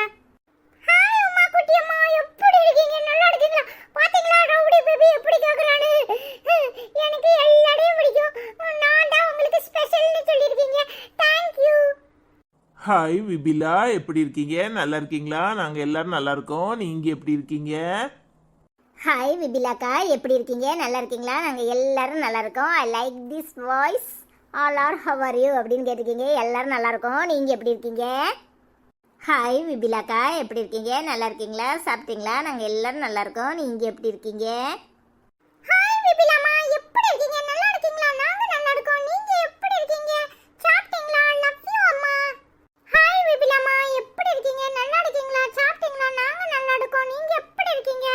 ஹாய் உமா குட்டி அம்மா, எப்படி இருக்கீங்க? நல்லா இருக்கீங்களா? பாத்தீங்களா ரவுடி பேபி எப்படி கேக்குறானு? எனக்கு எல்லாரையும் பிடிக்கும். நான் தான் உங்களுக்கு ஸ்பெஷல்னு சொல்லிருக்கீங்க. Thank you. ஹாய் விபிலா, எப்படி இருக்கீங்க? நல்லா இருக்கீங்களா? நாங்கள் எல்லாரும் நல்லா இருக்கோம். நீங்கள் எப்படி இருக்கீங்க? ஹாய் விபிலாக்கா, எப்படி இருக்கீங்க? நல்லா இருக்கீங்களா? நாங்கள் எல்லாரும் நல்லா இருக்கோம். I like this voice. All are how are you அப்படின்னு கேட்டிருக்கீங்க. எல்லாரும் நல்லா இருக்கோம். நீங்கள் எப்படி இருக்கீங்க? ஹாய் விபிலாக்கா, எப்படி இருக்கீங்க? நல்லா இருக்கீங்களா? சாப்பிட்டீங்களா? நாங்கள் எல்லாரும் நல்லா இருக்கோம். நீங்கள் எப்படி இருக்கீங்க? ஹாய் விபிலாமா, எப்படி இருக்கீங்க? நல்லா இருக்கீங்களா? நாங்க நல்லா இருக்கோம். நீங்க எப்படி இருக்கீங்க? சாப்பிட்டீங்களா? லவ் யூ அம்மா. ஹாய் விபிலாமா, எப்படி இருக்கீங்க? நல்லா இருக்கீங்களா? சாப்பிட்டீங்களா? நாங்க நல்லா இருக்கோம். நீங்க எப்படி இருக்கீங்க?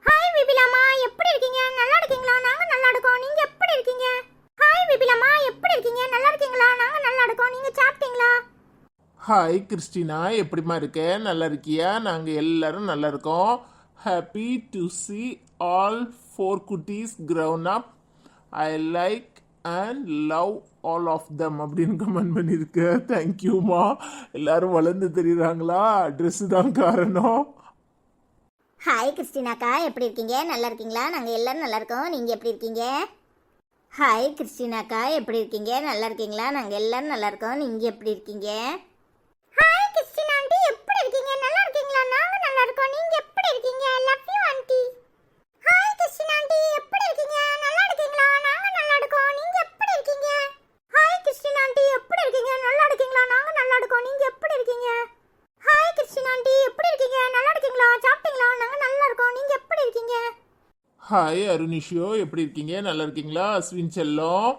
ஹாய் விபிலாமா, எப்படி இருக்கீங்க? நல்லா இருக்கீங்களா? நாங்க நல்லா இருக்கோம். நீங்க எப்படி இருக்கீங்க? ஹாய் விபிலாமா, எப்படி இருக்கீங்க? நல்லா இருக்கீங்களா? நாங்க நல்லா இருக்கோம். நீங்க சாப்பிட்டீங்களா? ஹாய் கிறிஸ்டினா, எப்படிமா இருக்க? நல்லா இருக்கியா? நாங்கள் எல்லாரும் நல்லா இருக்கோம். ஹாப்பி டு see all 4 குட்டீஸ் grown up. I like and love all of them அப்படின்னு கமெண்ட் பண்ணியிருக்க. தேங்க்யூமா. எல்லாரும் வளர்ந்து தெரியுறாங்களா? ட்ரெஸ்ஸு தான் காரணம். ஹாய் கிறிஸ்டினாக்கா, எப்படி இருக்கீங்க? நல்லா இருக்கீங்களா? நாங்கள் எல்லாரும் நல்லா இருக்கோம். நீங்கள் எப்படி இருக்கீங்க? ஹாய் கிறிஸ்டினாக்கா, எப்படி இருக்கீங்க? நல்லா இருக்கீங்களா? நாங்கள் எல்லாரும் நல்லா இருக்கோம். நீங்கள் எப்படி இருக்கீங்க? ஹாய் கிறிஸ்டினா ஆண்டி, எப்படி இருக்கீங்க? நல்லா இருக்கீங்களா? நாங்க நல்லா இருக்கோம். நீங்க எப்படி இருக்கீங்க? I love you aunty. Hi Christina aunty, எப்படி இருக்கீங்க? நல்லா இருக்கீங்களா? நாங்க நல்லா இருக்கோம். நீங்க எப்படி இருக்கீங்க? ஹாய் கிறிஸ்டினா ஆண்டி, எப்படி இருக்கீங்க? நல்லா இருக்கீங்களா? நாங்க நல்லா இருக்கோம். நீங்க எப்படி இருக்கீங்க? ஹாய் கிறிஸ்டினா ஆண்டி, எப்படி இருக்கீங்க? நல்லா இருக்கீங்களா? சாப்பிட்டீங்களா? நாங்க நல்லா இருக்கோம். நீங்க எப்படி இருக்கீங்க? ஹாய் அருணிஷியோ, எப்படி இருக்கீங்க? நல்லா இருக்கீங்களா? அஸ்வின் செல்லம்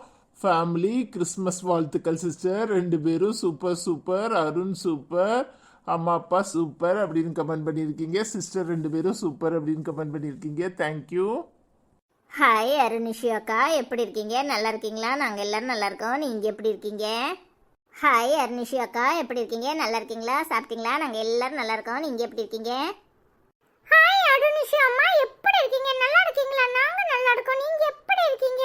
ஃபேமிலி கிறிஸ்மஸ் வாழ்த்துக்கள் சிஸ்டர். 2 பேரும் சூப்பர் சூப்பர். அருண் சூப்பர், அம்மா அப்பா சூப்பர் அப்படின்னு கமெண்ட் பண்ணியிருக்கீங்க. சிஸ்டர் 2 பேரும் சூப்பர் அப்படின்னு கமெண்ட் பண்ணியிருக்கீங்க. தேங்க்யூ. ஹாய் அருணிஷி அக்கா, எப்படி இருக்கீங்க? நல்லா இருக்கீங்களா? நாங்கள் எல்லாரும் நல்லா இருக்கோம். நீங்கள் எப்படி இருக்கீங்க? ஹாய் அருணிஷி அக்கா, எப்படி இருக்கீங்க? நல்லா இருக்கீங்களா? சாப்பிட்டீங்களா? நாங்கள் எல்லாரும் நல்லா இருக்கோம். நீங்கள் எப்படி இருக்கீங்க? ஹாய் அருணிஷி அம்மா, எப்படி இருக்கீங்க? நல்லா இருக்கீங்களா? நாங்க நல்லா இருக்கோம். நீங்க எப்படி இருக்கீங்க?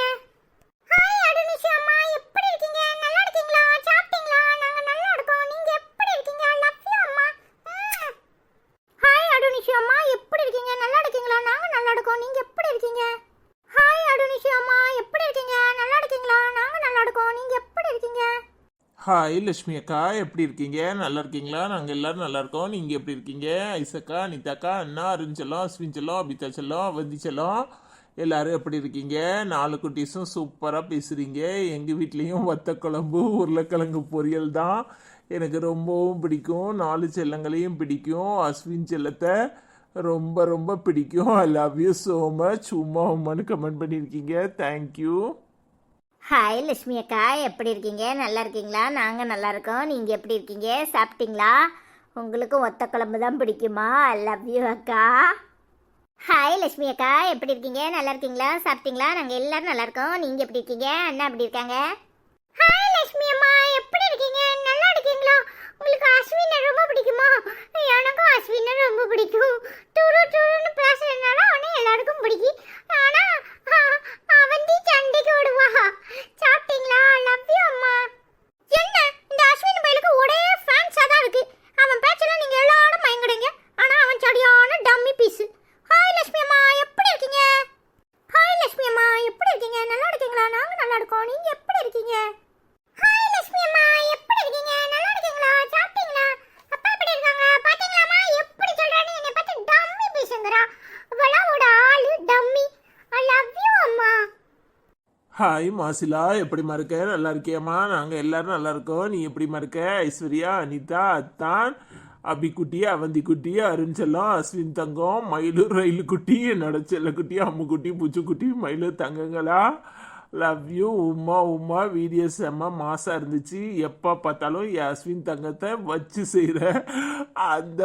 ஹாய் அருணிஷி அம்மா, எப்படி இருக்கீங்க? நல்லா இருக்கீங்களா? சாப்பிட்டீங்களா? நாங்க நல்லா இருக்கோம். நீங்க எப்படி இருக்கீங்க? லவ் யூ அம்மா. ஹாய் அருணிஷி அம்மா, எப்படி இருக்கீங்க? நல்லா இருக்கீங்களா? நாங்க நல்லா இருக்கோம். நீங்க எப்படி இருக்கீங்க? ஹாய் அருணிஷி அம்மா, எப்படி இருக்கீங்க? நல்லா இருக்கீங்களா? நாங்க நல்லா இருக்கோம். நீங்க எப்படி இருக்கீங்க? ஹாய் லட்சுமி அக்கா, எப்படி இருக்கீங்க? நல்லா இருக்கீங்களா? நாங்கள் எல்லாரும் நல்லா இருக்கோம். நீங்கள் எப்படி இருக்கீங்க? ஐசக்கா, அனிதாக்கா, அண்ணா, அருண்செல்லம், அஸ்வின்செல்லம், அபிதாச்செல்லம், அவந்திச்செல்லம், எல்லாரும் எப்படி இருக்கீங்க? 4 குட்டீஸும் சூப்பராக பேசுகிறீங்க. எங்கள் வீட்லேயும் வத்த குழம்பு உருளைக்கிழங்கு பொரியல் தான் எனக்கு ரொம்பவும் பிடிக்கும். 4 செல்லங்களையும் பிடிக்கும். அஸ்வின் செல்லத்தை ரொம்ப ரொம்ப பிடிக்கும். I love you so much. Uma உமான்னு கமெண்ட் பண்ணியிருக்கீங்க. தேங்க்யூ. ஹாய் லட்சுமி அக்கா, எப்படி இருக்கீங்க? நல்லா இருக்கீங்களா? நாங்கள் நல்லா இருக்கோம். நீங்கள் எப்படி இருக்கீங்க? சாப்பிட்டீங்களா? உங்களுக்கும் ஒத்த குழம்பு தான் பிடிக்குமா? ஐ லவ் யூ அக்கா. ஹாய் லட்சுமி அக்கா, எப்படி இருக்கீங்க? நல்லா இருக்கீங்களா? சாப்பிட்டீங்களா? நாங்கள் எல்லாரும் நல்லா இருக்கோம். நீங்கள் எப்படி இருக்கீங்க? அண்ணா எப்படி இருக்காங்க? ஹாய் லட்சுமி அம்மா, எப்படி இருக்கீங்க? நல்லா இருக்கீங்களா? உங்களுக்கு அஸ்வினை ரொம்ப பிடிக்குமா? எனக்கும் அஸ்வினை ரொம்ப பிடிக்கும். துரு துருன்னு பேசுறதுனால அவனை எல்லாருக்கும் பிடிக்கும். ஆனா அவந்தி சண்டைக்கு விடுவா. சாப்பிட்டீங்களா? லவ் யூ அம்மா. என்ன இந்த அஸ்வின் பையலுக்கு ஒரே ஃபேன்ஸா தான் இருக்கு. அவன் பேச்செல்லாம் நீங்க எல்லாரும் மயங்குறீங்க. ஆனா அவன் சரியான டம்மி பீஸ். ஹாய் லட்சுமி அம்மா, எப்படி இருக்கீங்க? ஹாய் லட்சுமி அம்மா, எப்படி இருக்கீங்க? நல்லா இருக்கீங்களா? நாங்க நல்லா இருக்கோம். நீங்க எப்படி இருக்கீங்க? ஹாய் லட்சுமி அம்மா, எப்படி இருக்கீங்க? நல்லா இருக்கீங்களா? சாப்பிட்டீங்களா? அப்பா எப்படி இருக்காங்க? பாத்தீங்களாமா எப்படி சொல்றானே? என்னை பார்த்து டம்மி பீஸ்ங்கறா. அவளோட ஆளு டம்மி. ஐ லவ் யூ அம்மா. ஹாய் மாசிலா, எப்படிமா இருக்க? நல்லா இருக்கியாம்மா? நாங்கள் எல்லாரும் நல்லா இருக்கோம். நீ எப்படிமா இருக்க? ஐஸ்வர்யா, அனிதா, அத்தான், அபிக்குட்டி, அவந்திக்குட்டி, அருண்செல்லம், அஸ்வின் தங்கம், மயிலு, ரயிலு குட்டி, என்னோட செல்லக்குட்டி, அம்முக்குட்டி, பூச்சிக்குட்டி, மயிலு தங்கங்களா, love you. Uma Uma video செம்ம மாசாக இருந்துச்சு. எப்போ பார்த்தாலும் என் அஸ்வின் தங்கத்தை வச்சு செய்கிற அந்த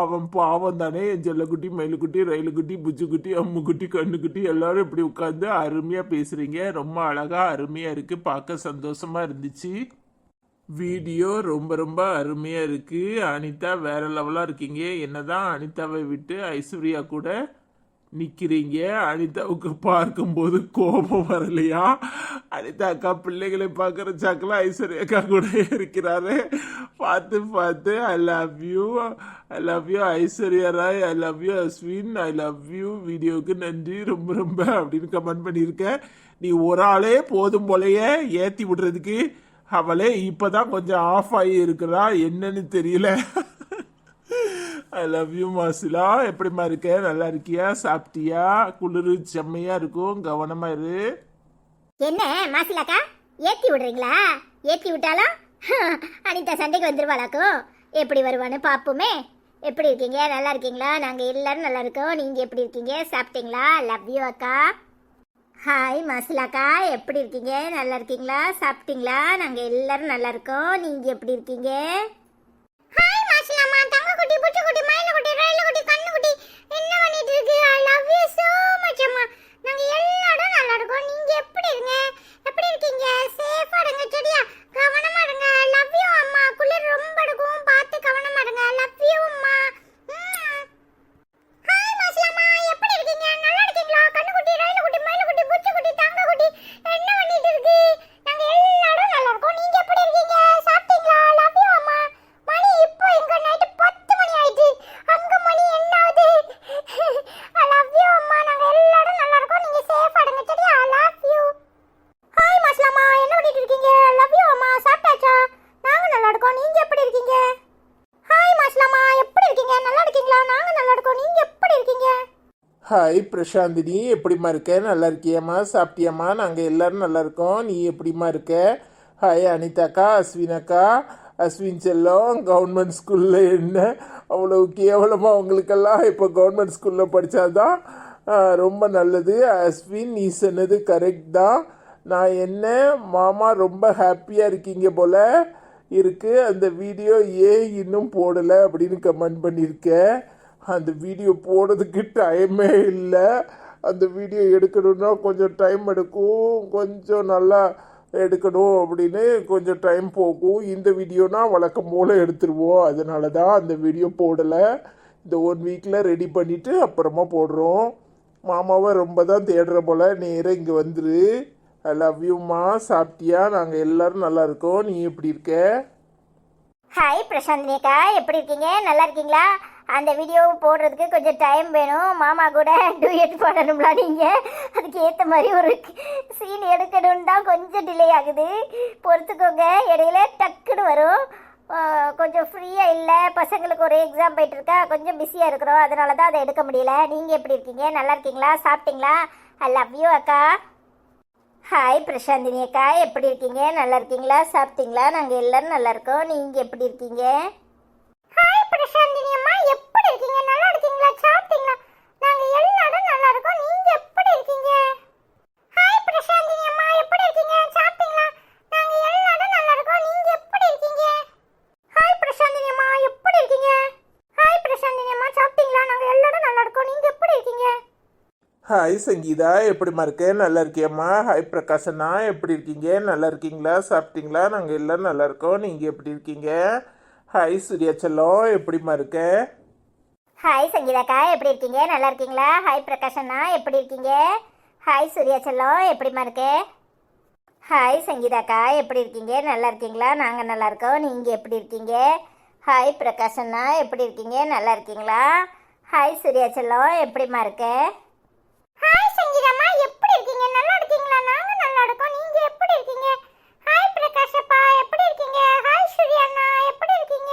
அவன் பாவம் தானே. என் செல்லக்குட்டி, மயிலுக்குட்டி, ரயிலுக்குட்டி, புச்சுக்குட்டி, அம்முக்குட்டி, கண்ணுக்குட்டி எல்லாரும் இப்படி உட்காந்து அருமையாக பேசுகிறீங்க. ரொம்ப அழகாக அருமையாக இருக்குது. பார்க்க சந்தோஷமாக இருந்துச்சு. வீடியோ ரொம்ப ரொம்ப அருமையாக இருக்குது. அனிதா வேற லெவலாக இருக்கீங்க. என்னதான் அனிதாவை விட்டு ஐஸ்வர்யா கூட நிற்கிறீங்க. அனிதாவுக்கு பார்க்கும்போது கோபம் வரலையா? அனிதா அக்கா பிள்ளைகளை பார்க்குற சாக்கில் ஐஸ்வர்யா அக்கா கூட இருக்கிறாரு. பார்த்து பார்த்து I love you, I love you Aishwarya Rai, I love you Ashwin, I love you. வீடியோவுக்கு நன்றி ரொம்ப ரொம்ப அப்படின்னு கமெண்ட் பண்ணியிருக்கேன். நீ ஒரு ஆளே போதும் போலையே ஏற்றி விடுறதுக்கு. அவளே இப்போதான் கொஞ்சம் ஆஃப் ஆகி இருக்கிறா, என்னன்னு தெரியல. ஐ லவ் யூ மாசிலா, எப்படிமா இருக்க? நல்லா இருக்கியா? சாப்பிட்டியா? குளிர் செம்மையா இருக்கும், கவனமா இரு. என்ன மாசிலாக்கா, ஏற்றி விடுறீங்களா? ஏற்றி விட்டாலும் அனிதா சண்டைக்கு வந்துருவாளாக்கும். எப்படி வருவான்னு பார்ப்போமே. எப்படி இருக்கீங்க? நல்லா இருக்கீங்களா? நாங்கள் எல்லாரும் நல்லா இருக்கோம். நீங்கள் எப்படி இருக்கீங்க? சாப்பிட்டீங்களா? லவ் யூ அக்கா. ஹாய் மாசிலாக்கா, எப்படி இருக்கீங்க? நல்லா இருக்கீங்களா? சாப்பிட்டீங்களா? நாங்கள் எல்லாரும் நல்லா இருக்கோம். நீங்கள் எப்படி இருக்கீங்க? ஹாய் மாசிலாமா, தங்க குட்டி, புச்சு குட்டி, மயில குட்டி, ரயில குட்டி, கண்ணு குட்டி, என்ன பண்ணிட்டு இருக்கு? ஐ லவ் யூ சோ மச் அம்மா. நாங்க எல்லாரும் நல்லா இருக்கோம். நீங்க எப்படி இருங்க? எப்படி இருக்கீங்க? சேஃபா இருங்க சரியா? கவனமா இருங்க. ஐ லவ் யூ அம்மா. குளிர் ரொம்ப இருக்கும், பார்த்து கவனமா இருங்க. ஐ லவ் யூ அம்மா. ஹாய் மாசிலாமா, எப்படி இருக்கீங்க? நல்லா இருக்கீங்களா? கண்ணு குட்டி, ரயில குட்டி, மயில குட்டி, புச்சு குட்டி, தங்க குட்டி, என்ன பண்ணிட்டு இருக்கு? நாங்க எல்லாரும் நல்லா இருக்கோம். நீங்க எப்படி இருக்கீங்க? சாப்பிட்டீங்களா? லவ் யூ அம்மா. மணி இப்போ இங்க நைட் 10 மணி ஆயிடுச்சு. அங்க மணி என்னாவது? ஐ லவ் யூ அம்மா. நாங்க எல்லாரும் நல்லா இருக்கோம். நீங்க சேஃபா இருங்க சரியா? ஐ லவ் யூ. ஹாய் மாஸ்லாமா, என்ன பண்ணிட்டு இருக்கீங்க? லவ் யூ அம்மா. சாப்பிட்டாச்சா? நாங்க நல்லா இருக்கோம். நீங்க எப்படி இருக்கீங்க? ஹாய் மாஸ்லாமா, எப்படி இருக்கீங்க? நல்லா இருக்கீங்களா? நாங்க நல்லா இருக்கோம். நீங்க எப்படி இருக்கீங்க? ஹாய் பிரசாந்தினி, எப்படிமா இருக்க? நல்லா இருக்கியாம்மா? சாப்பிட்டியாம்மா? நாங்கள் எல்லாரும் நல்லா இருக்கோம். நீ எப்படிமா இருக்க? ஹாய் அனிதாக்கா, அஸ்வினாக்கா, அஸ்வின் செல்லம். கவர்மெண்ட் ஸ்கூலில் என்ன அவ்வளோ கேவலமாக அவங்களுக்கெல்லாம் இப்போ கவர்மெண்ட் ஸ்கூலில் படித்தாதான் ரொம்ப நல்லது. அஸ்வின், நீ சொன்னது கரெக்ட் தான். நான் என்ன மாமா ரொம்ப ஹாப்பியாக இருக்கீங்க போல் இருக்குது. அந்த வீடியோ ஏன் இன்னும் போடலை அப்படின்னு கமெண்ட் பண்ணியிருக்கேன். அந்த வீடியோ போடுறதுக்கு டைமே இல்லை. அந்த வீடியோ எடுக்கணுன்னா கொஞ்சம் டைம் எடுக்கும். கொஞ்சம் நல்லா எடுக்கணும் அப்படின்னு கொஞ்சம் டைம் போகும். இந்த வீடியோனா வழக்கம் போல் எடுத்துருவோம். அதனால தான் அந்த வீடியோ போடலை. இந்த 1 வீக்கில் ரெடி பண்ணிவிட்டு அப்புறமா போடுறோம். மாமாவை ரொம்ப தான் தேடுற போல். நேராக இங்கே வந்துரு. ஐ லவ் யூம்மா. சாப்பிட்டியா? நாங்கள் எல்லோரும் நல்லா இருக்கோம். நீ எப்படி இருக்க? ஹாய் பிரசாந்தினி அக்கா, எப்படி இருக்கீங்க? நல்லா இருக்கீங்களா? அந்த வீடியோ போடுறதுக்கு கொஞ்சம் டைம் வேணும். மாமா கூட டூயட் போடணும்ல, நீங்கள் அதுக்கு ஏற்ற மாதிரி ஒரு சீன் எடுக்கணும்னு தான் கொஞ்சம் டிலே ஆகுது. பொறுத்துக்கோங்க, இடையில டக்குன்னு வரும். கொஞ்சம் ஃப்ரீயாக இல்லை, பசங்களுக்கு ஒரு எக்ஸாம் போயிட்டு இருக்கா, கொஞ்சம் பிஸியாக இருக்கிறோம். அதனால தான் அதை எடுக்க முடியல. நீங்கள் எப்படி இருக்கீங்க? நல்லா இருக்கீங்களா? சாப்பிட்டீங்களா? ஐ லவ் யூ அக்கா. ஹாய் பிரசாந்தினி அக்கா, எப்படி இருக்கீங்க? நல்லா இருக்கீங்களா? சாப்பிட்டீங்களா? நாங்கள் எல்லோரும் நல்லா இருக்கோம். நீங்கள் எப்படி இருக்கீங்க? ஹாய் பிரசாந்தினி அம்மா, எப்படி இருக்கீங்க? நல்லா இருக்கீங்களா? சாப்பிட்டீங்களா? நாங்க எல்லாரும் நல்லா இருக்கோம். நீங்க எப்படி இருக்கீங்க? ஹாய் பிரசாந்தினி அம்மா, எப்படி இருக்கீங்க? சாப்பிட்டீங்களா? நாங்க எல்லாரும் நல்லா இருக்கோம். நீங்க எப்படி இருக்கீங்க? ஹாய் பிரசாந்தினி அம்மா, எப்படி இருக்கீங்க? ஹாய் பிரசாந்தினி அம்மா, சாப்பிட்டீங்களா? நாங்க எல்லாரும் நல்லா இருக்கோம். நீங்க எப்படி இருக்கீங்க? ஹாய் சங்கீதா, எப்படிம்மா இருக்க? நல்லா இருக்கியம்மா. ஹாய் பிரகாஷண்ணா, எப்படி இருக்கீங்க? நல்லா இருக்கீங்களா? சாப்பிட்டீங்களா? நாங்கள் எல்லோரும் நல்லா இருக்கோம். நீங்கள் எப்படி இருக்கீங்க? ஹாய் சூர்யா செல்லம், எப்படிம்மா இருக்க? ஹாய் சங்கீதாக்கா, எப்படி இருக்கீங்க? நல்லா இருக்கீங்களா? ஹாய் பிரகாஷ் அண்ணா, எப்படி இருக்கீங்க? ஹாய் சூர்யா செல்லம், எப்படிம்மா இருக்கு? ஹாய் சங்கீதாக்கா, எப்படி இருக்கீங்க? நல்லா இருக்கீங்களா? நாங்கள் நல்லா இருக்கோம். நீங்கள் எப்படி இருக்கீங்க? ஹாய் பிரகாஷ் அண்ணா, எப்படி இருக்கீங்க? நல்லா இருக்கீங்களா? ஹாய் சூர்யா செல்லம், எப்படிம்மா இருக்கு? ஹாய் சங்கீதம்மா, எப்படி இருக்கீங்க? நல்லா இருக்கீங்களா? நாங்க நல்லா இருக்கோம். நீங்க எப்படி இருக்கீங்க? ஹாய் பிரகாஷ் அப்பா, எப்படி இருக்கீங்க? ஹாய் சூர்யா அண்ணா, எப்படி இருக்கீங்க?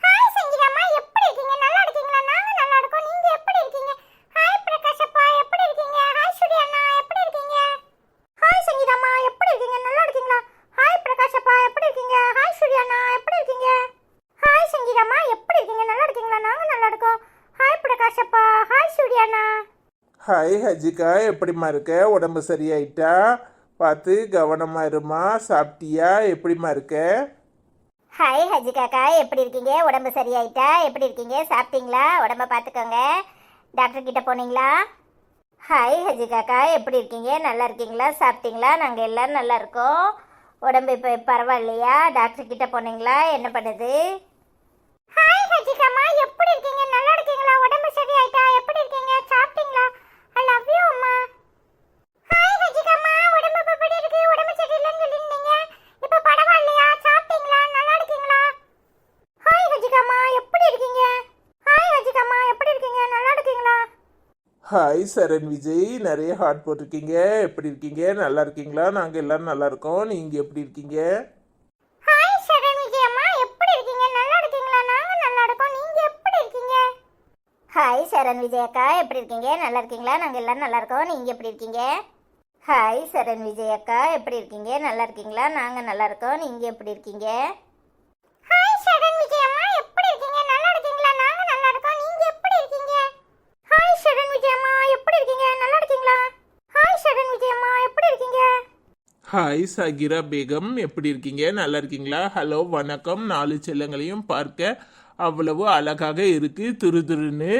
ஹாய் சங்கீதம்மா, எப்படி இருக்கீங்க? நல்லா இருக்கீங்களா? நாங்க நல்லா இருக்கோம். நீங்க எப்படி இருக்கீங்க? ஹாய் பிரகாஷ் அப்பா, எப்படி இருக்கீங்க? ஹாய் சூர்யா அண்ணா, எப்படி இருக்கீங்க? ஹாய் சங்கீதம்மா, எப்படி இருக்கீங்க? நல்லா இருக்கீங்களா? ஹாய் பிரகாஷ் அப்பா, எப்படி இருக்கீங்க? ஹாய் சூர்யா அண்ணா, எப்படி இருக்கீங்க? ஹாய் சங்கீதம்மா, எப்படி இருக்கீங்க? நல்லா இருக்கீங்களா? நாங்க நல்லா இருக்கோம். ஹாய் பிரகாஷ் அப்பா, ஹாய் சூர்யா அண்ணா. ஹாய் ஹஜிகா, எப்படிம்மா இருக்க? உடம்பு சரியாயிட்டா? பார்த்து கவனமாக இருமா. சாப்பிட்டியா? எப்படிம்மா இருக்க? ஹாய் ஹஜிகாக்கா, எப்படி இருக்கீங்க? உடம்பு சரியாயிட்டா? எப்படி இருக்கீங்க? சாப்பிட்டீங்களா? உடம்ப பார்த்துக்கோங்க. டாக்டர் கிட்ட போனீங்களா? ஹாய் ஹஜிகாக்கா, எப்படி இருக்கீங்க? நல்லா இருக்கீங்களா? சாப்பிட்டீங்களா? நாங்கள் எல்லோரும் நல்லா இருக்கோம். உடம்பு இப்போ பரவாயில்லையா? டாக்டர் கிட்ட போனீங்களா? என்ன பண்ணுது? ஹாய் ஹஜிகம்மா, எப்படி இருக்கீங்க? நல்லா இருக்கீங்களா? உடம்பு சரியாயிட்டா? எப்படி இருக்கீங்க? சாப்பிட்டீங்களா? ஐ லவ் யூ அம்மா. ஹாய் ஹஜிகம்மா, உடம்பு எப்படி இருக்கு? உடம்பு சரியில்லைன்னு சொல்லிருந்தீங்க. இப்போ பரவாயில்லையா? சாப்பிட்டீங்களா? நல்லா இருக்கீங்களா? ஹாய் ஹஜிகம்மா, எப்படி இருக்கீங்க? ஹாய் ஹஜிகம்மா, எப்படி இருக்கீங்க? நல்லா இருக்கீங்களா? ஹாய் சரண் விஜய், நிறைய ஹார்ட் போட்டிருக்கீங்க. எப்படி இருக்கீங்க? நல்லா இருக்கீங்களா? நாங்கள் எல்லோரும் நல்லா இருக்கோம். நீங்கள் எப்படி இருக்கீங்க? ஹாய் சரண் விஜய் அம்மா, எப்படி இருக்கீங்க? நல்லா இருக்கீங்களா? நாங்க நல்லா இருக்கோம். நீங்க எப்படி இருக்கீங்க? ஹாய் சரண் விஜயக்கா, எப்படி இருக்கீங்க? நல்லா இருக்கீங்களா? நாங்கள் எல்லோரும் நல்லா இருக்கோம். நீங்கள் எப்படி இருக்கீங்க? ஹாய் சரண் விஜயக்கா, எப்படி இருக்கீங்க? நல்லா இருக்கீங்களா? நாங்கள் நல்லா இருக்கோம். நீங்கள் எப்படி இருக்கீங்க? ஹாய் சரண் விஜய் அம்மா, எப்படி இருக்கீங்க? நல்லா இருக்கீங்களா? நாங்க நல்லா இருக்கோம். நீங்க எப்படி இருக்கீங்க? ஹாய் சரண் விஜய் அம்மா, எப்படி இருக்கீங்க? நல்லா இருக்கீங்களா? ஹாய் சரண் விஜய் அம்மா, எப்படி இருக்கீங்க? ஹாய் சகிரா பேகம், எப்படி இருக்கீங்க? நல்லா இருக்கீங்களா? ஹலோ வணக்கம். 4 செல்லங்களையும் பார்க்க அவ்வளவு அழகாக இருக்கு. துருதுருன்னு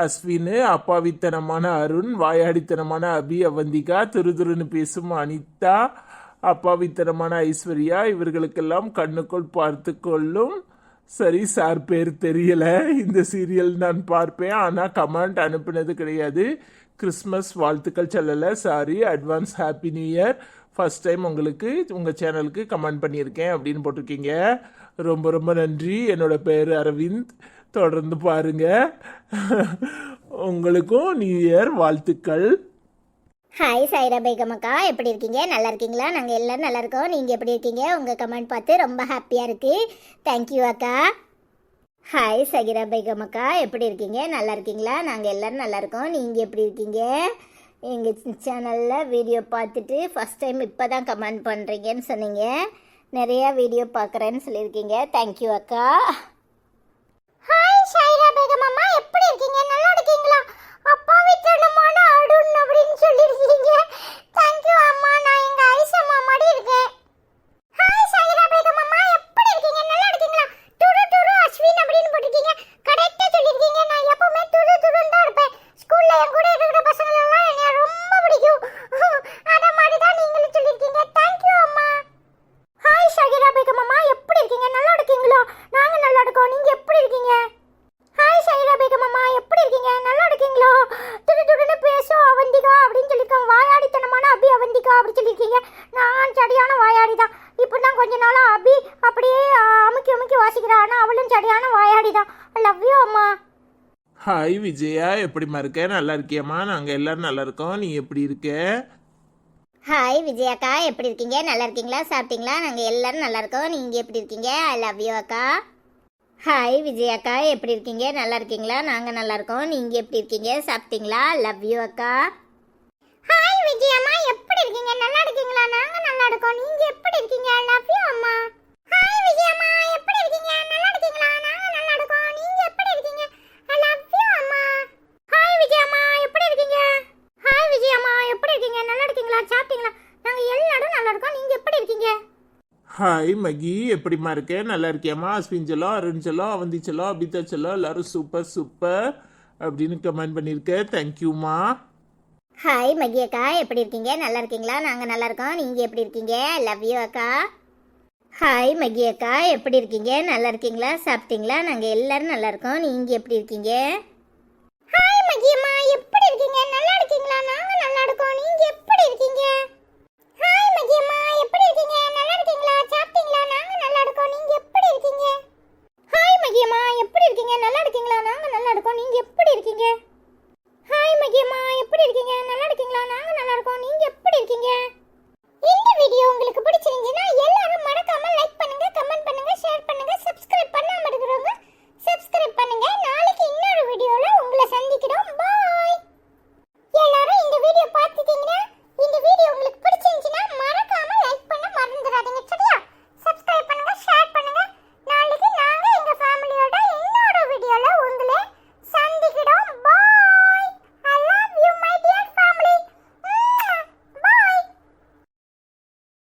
அஸ்வின், அப்பாவித்தனமான அருண், வாயாடித்தனமான அபி அவந்திகா, துருதுருன்னு பேசும் அனிதா, அப்பாவித்தனமான ஐஸ்வர்யா, இவர்களுக்கெல்லாம் கண்ணுக்குள் பார்த்து கொள்ளும். சரி, சார் பேர் தெரியல. இந்த சீரியல் நான் பார்ப்பேன், ஆனால் கமெண்ட் அனுப்பினது கிடையாது. கிறிஸ்மஸ் வாழ்த்துக்கள் சொல்லலை, sorry. Advance happy new year. First time உங்களுக்கு உங்கள் சேனலுக்கு கமெண்ட் பண்ணியிருக்கேன் அப்படின்னு போட்டிருக்கீங்க. ரொம்ப ரொம்ப நன்றி. என்னோட பேர் அரவிந்த். தொடர்ந்து பாருங்க. உங்களுக்கும் நியூ இயர் வாழ்த்துக்கள். ஹாய் சாயிரா பேகம் அக்கா, எப்படி இருக்கீங்க? நல்லா இருக்கீங்களா? நாங்கள் எல்லோரும் நல்லா இருக்கோம். நீங்கள் எப்படி இருக்கீங்க? உங்கள் கமெண்ட் பார்த்து ரொம்ப ஹாப்பியாக இருக்குது. தேங்க்யூ அக்கா. ஹாய் சகிரா பேகம் அக்கா, எப்படி இருக்கீங்க? நல்லா இருக்கீங்களா? நாங்கள் எல்லோரும் நல்லா இருக்கோம். நீங்கள் எப்படி இருக்கீங்க? எங்கள் சேனலில் வீடியோ பார்த்துட்டு ஃபஸ்ட் டைம் இப்போ தான் கமெண்ட் பண்ணுறீங்கன்னு சொன்னீங்க. நிறையா வீடியோ பார்க்குறேன்னு சொல்லியிருக்கீங்க. தேங்க்யூ அக்கா. ஹாய் ஷைரா பேகம் அம்மா, எப்படி இருக்கீங்க? நல்லா இருக்கீங்களா? அப்பாவித்தனமான அருண் அப்படின்னு சொல்லிருக்கீங்க. தேங்க்யூ அம்மா. நான் எங்க ஐசம்மா மாதிரி இருக்கேன். ஹாய் ஷைரா பேகம் அம்மா, எப்படி இருக்கீங்க? நல்லா இருக்கீங்களா? துரு துரு அஸ்வின் அப்படின்னு போட்டிருக்கீங்க. கரெக்டா சொல்லிருக்கீங்க. நான் எப்பவுமே துரு துருன்னு தான் இருப்பேன். ஸ்கூல்ல என் கூட இருக்கிற பசங்க எல்லாம் என்னை ரொம்ப பிடிக்கும். அத மாதிரி தான் நீங்களும் சொல்லிருக்கீங்க. தேங்க்யூ அம்மா. ஹாய் விஜயா, எப்படிம்மா இருக்க? நல்லா இருக்கியாம்மா? நாங்கள் எல்லாரும் நல்லா இருக்கோம். நீ எப்படி இருக்க? ஹாய் விஜயாக்கா, எப்படி இருக்கீங்க? நல்லா இருக்கீங்களா? சாப்பிட்டீங்களா? நாங்கள் எல்லாரும் நல்லா இருக்கோம். நீங்கள் எப்படி இருக்கீங்க? ஐ லவ் யூ அக்கா. ஹாய் விஜயாக்கா, எப்படி இருக்கீங்க? நல்லா இருக்கீங்களா? நாங்கள் நல்லா இருக்கோம். நீங்கள் எப்படி இருக்கீங்க? சாப்பிட்டீங்களா? லவ் யூ அக்கா. ஹாய் விஜயம்மா, எப்படி இருக்கீங்க? நல்லா இருக்கீங்களா? நாங்க நல்லா இருக்கோம். நீங்க எப்படி இருக்கீங்க? லவ் யூ அம்மா. ஹாய் விஜயம்மா, எப்படி இருக்கீங்க? நல்லா இருக்கீங்களா? நாங்க நல்லா இருக்கோம். நீங்க எப்படி இருக்கீங்க? லவ் யூ அம்மா. ஹாய் விஜயம்மா, எப்படி இருக்கீங்க? ஹாய் விஜயம்மா, எப்படி இருக்கீங்க? நல்லா இருக்கீங்களா? சாப்பிட்டீங்களா? நாங்க எல்லாரும் நல்லா இருக்கோம். நீங்க எப்படி இருக்கீங்க? ஹாய் மகி, எப்படிம்மா இருக்க? நல்லா இருக்கியாம்மா? அஸ்வின் செல்லம், அருண் செல்லம், அவந்தி செல்லம், அபிதா செல்லம், எல்லாரும் சூப்பர் சூப்பர் அப்படின்னு கமெண்ட் பண்ணியிருக்க. தேங்க்யூம்மா. ஹாய் மகி அக்கா, எப்படி இருக்கீங்க? நல்லா இருக்கீங்களா? நாங்கள் நல்லா இருக்கோம். நீங்கள் எப்படி இருக்கீங்க? லவ் யூ அக்கா. ஹாய் மகி அக்கா, எப்படி இருக்கீங்க? நல்லா இருக்கீங்களா? சாப்பிட்டீங்களா? நாங்கள் எல்லாரும் நல்லா இருக்கோம். நீங்கள் எப்படி இருக்கீங்க? ஹாய் மகியம்மா, எப்படி இருக்கீங்க? நல்லா இருக்கீங்களா? நாங்க நல்லா இருக்கோம். நீங்க எப்படி இருக்கீங்க? ஹாய் மகியம்மா, எப்படி இருக்கீங்க? நல்லா இருக்கீங்களா? சாப்பிட்டீங்களா? நாங்க நல்லா இருக்கோம். நீங்க எப்படி இருக்கீங்க? ஹாய் மகியம்மா, எப்படி இருக்கீங்க? நல்லா இருக்கீங்களா? நாங்க நல்லா இருக்கோம். நீங்க எப்படி இருக்கீங்க?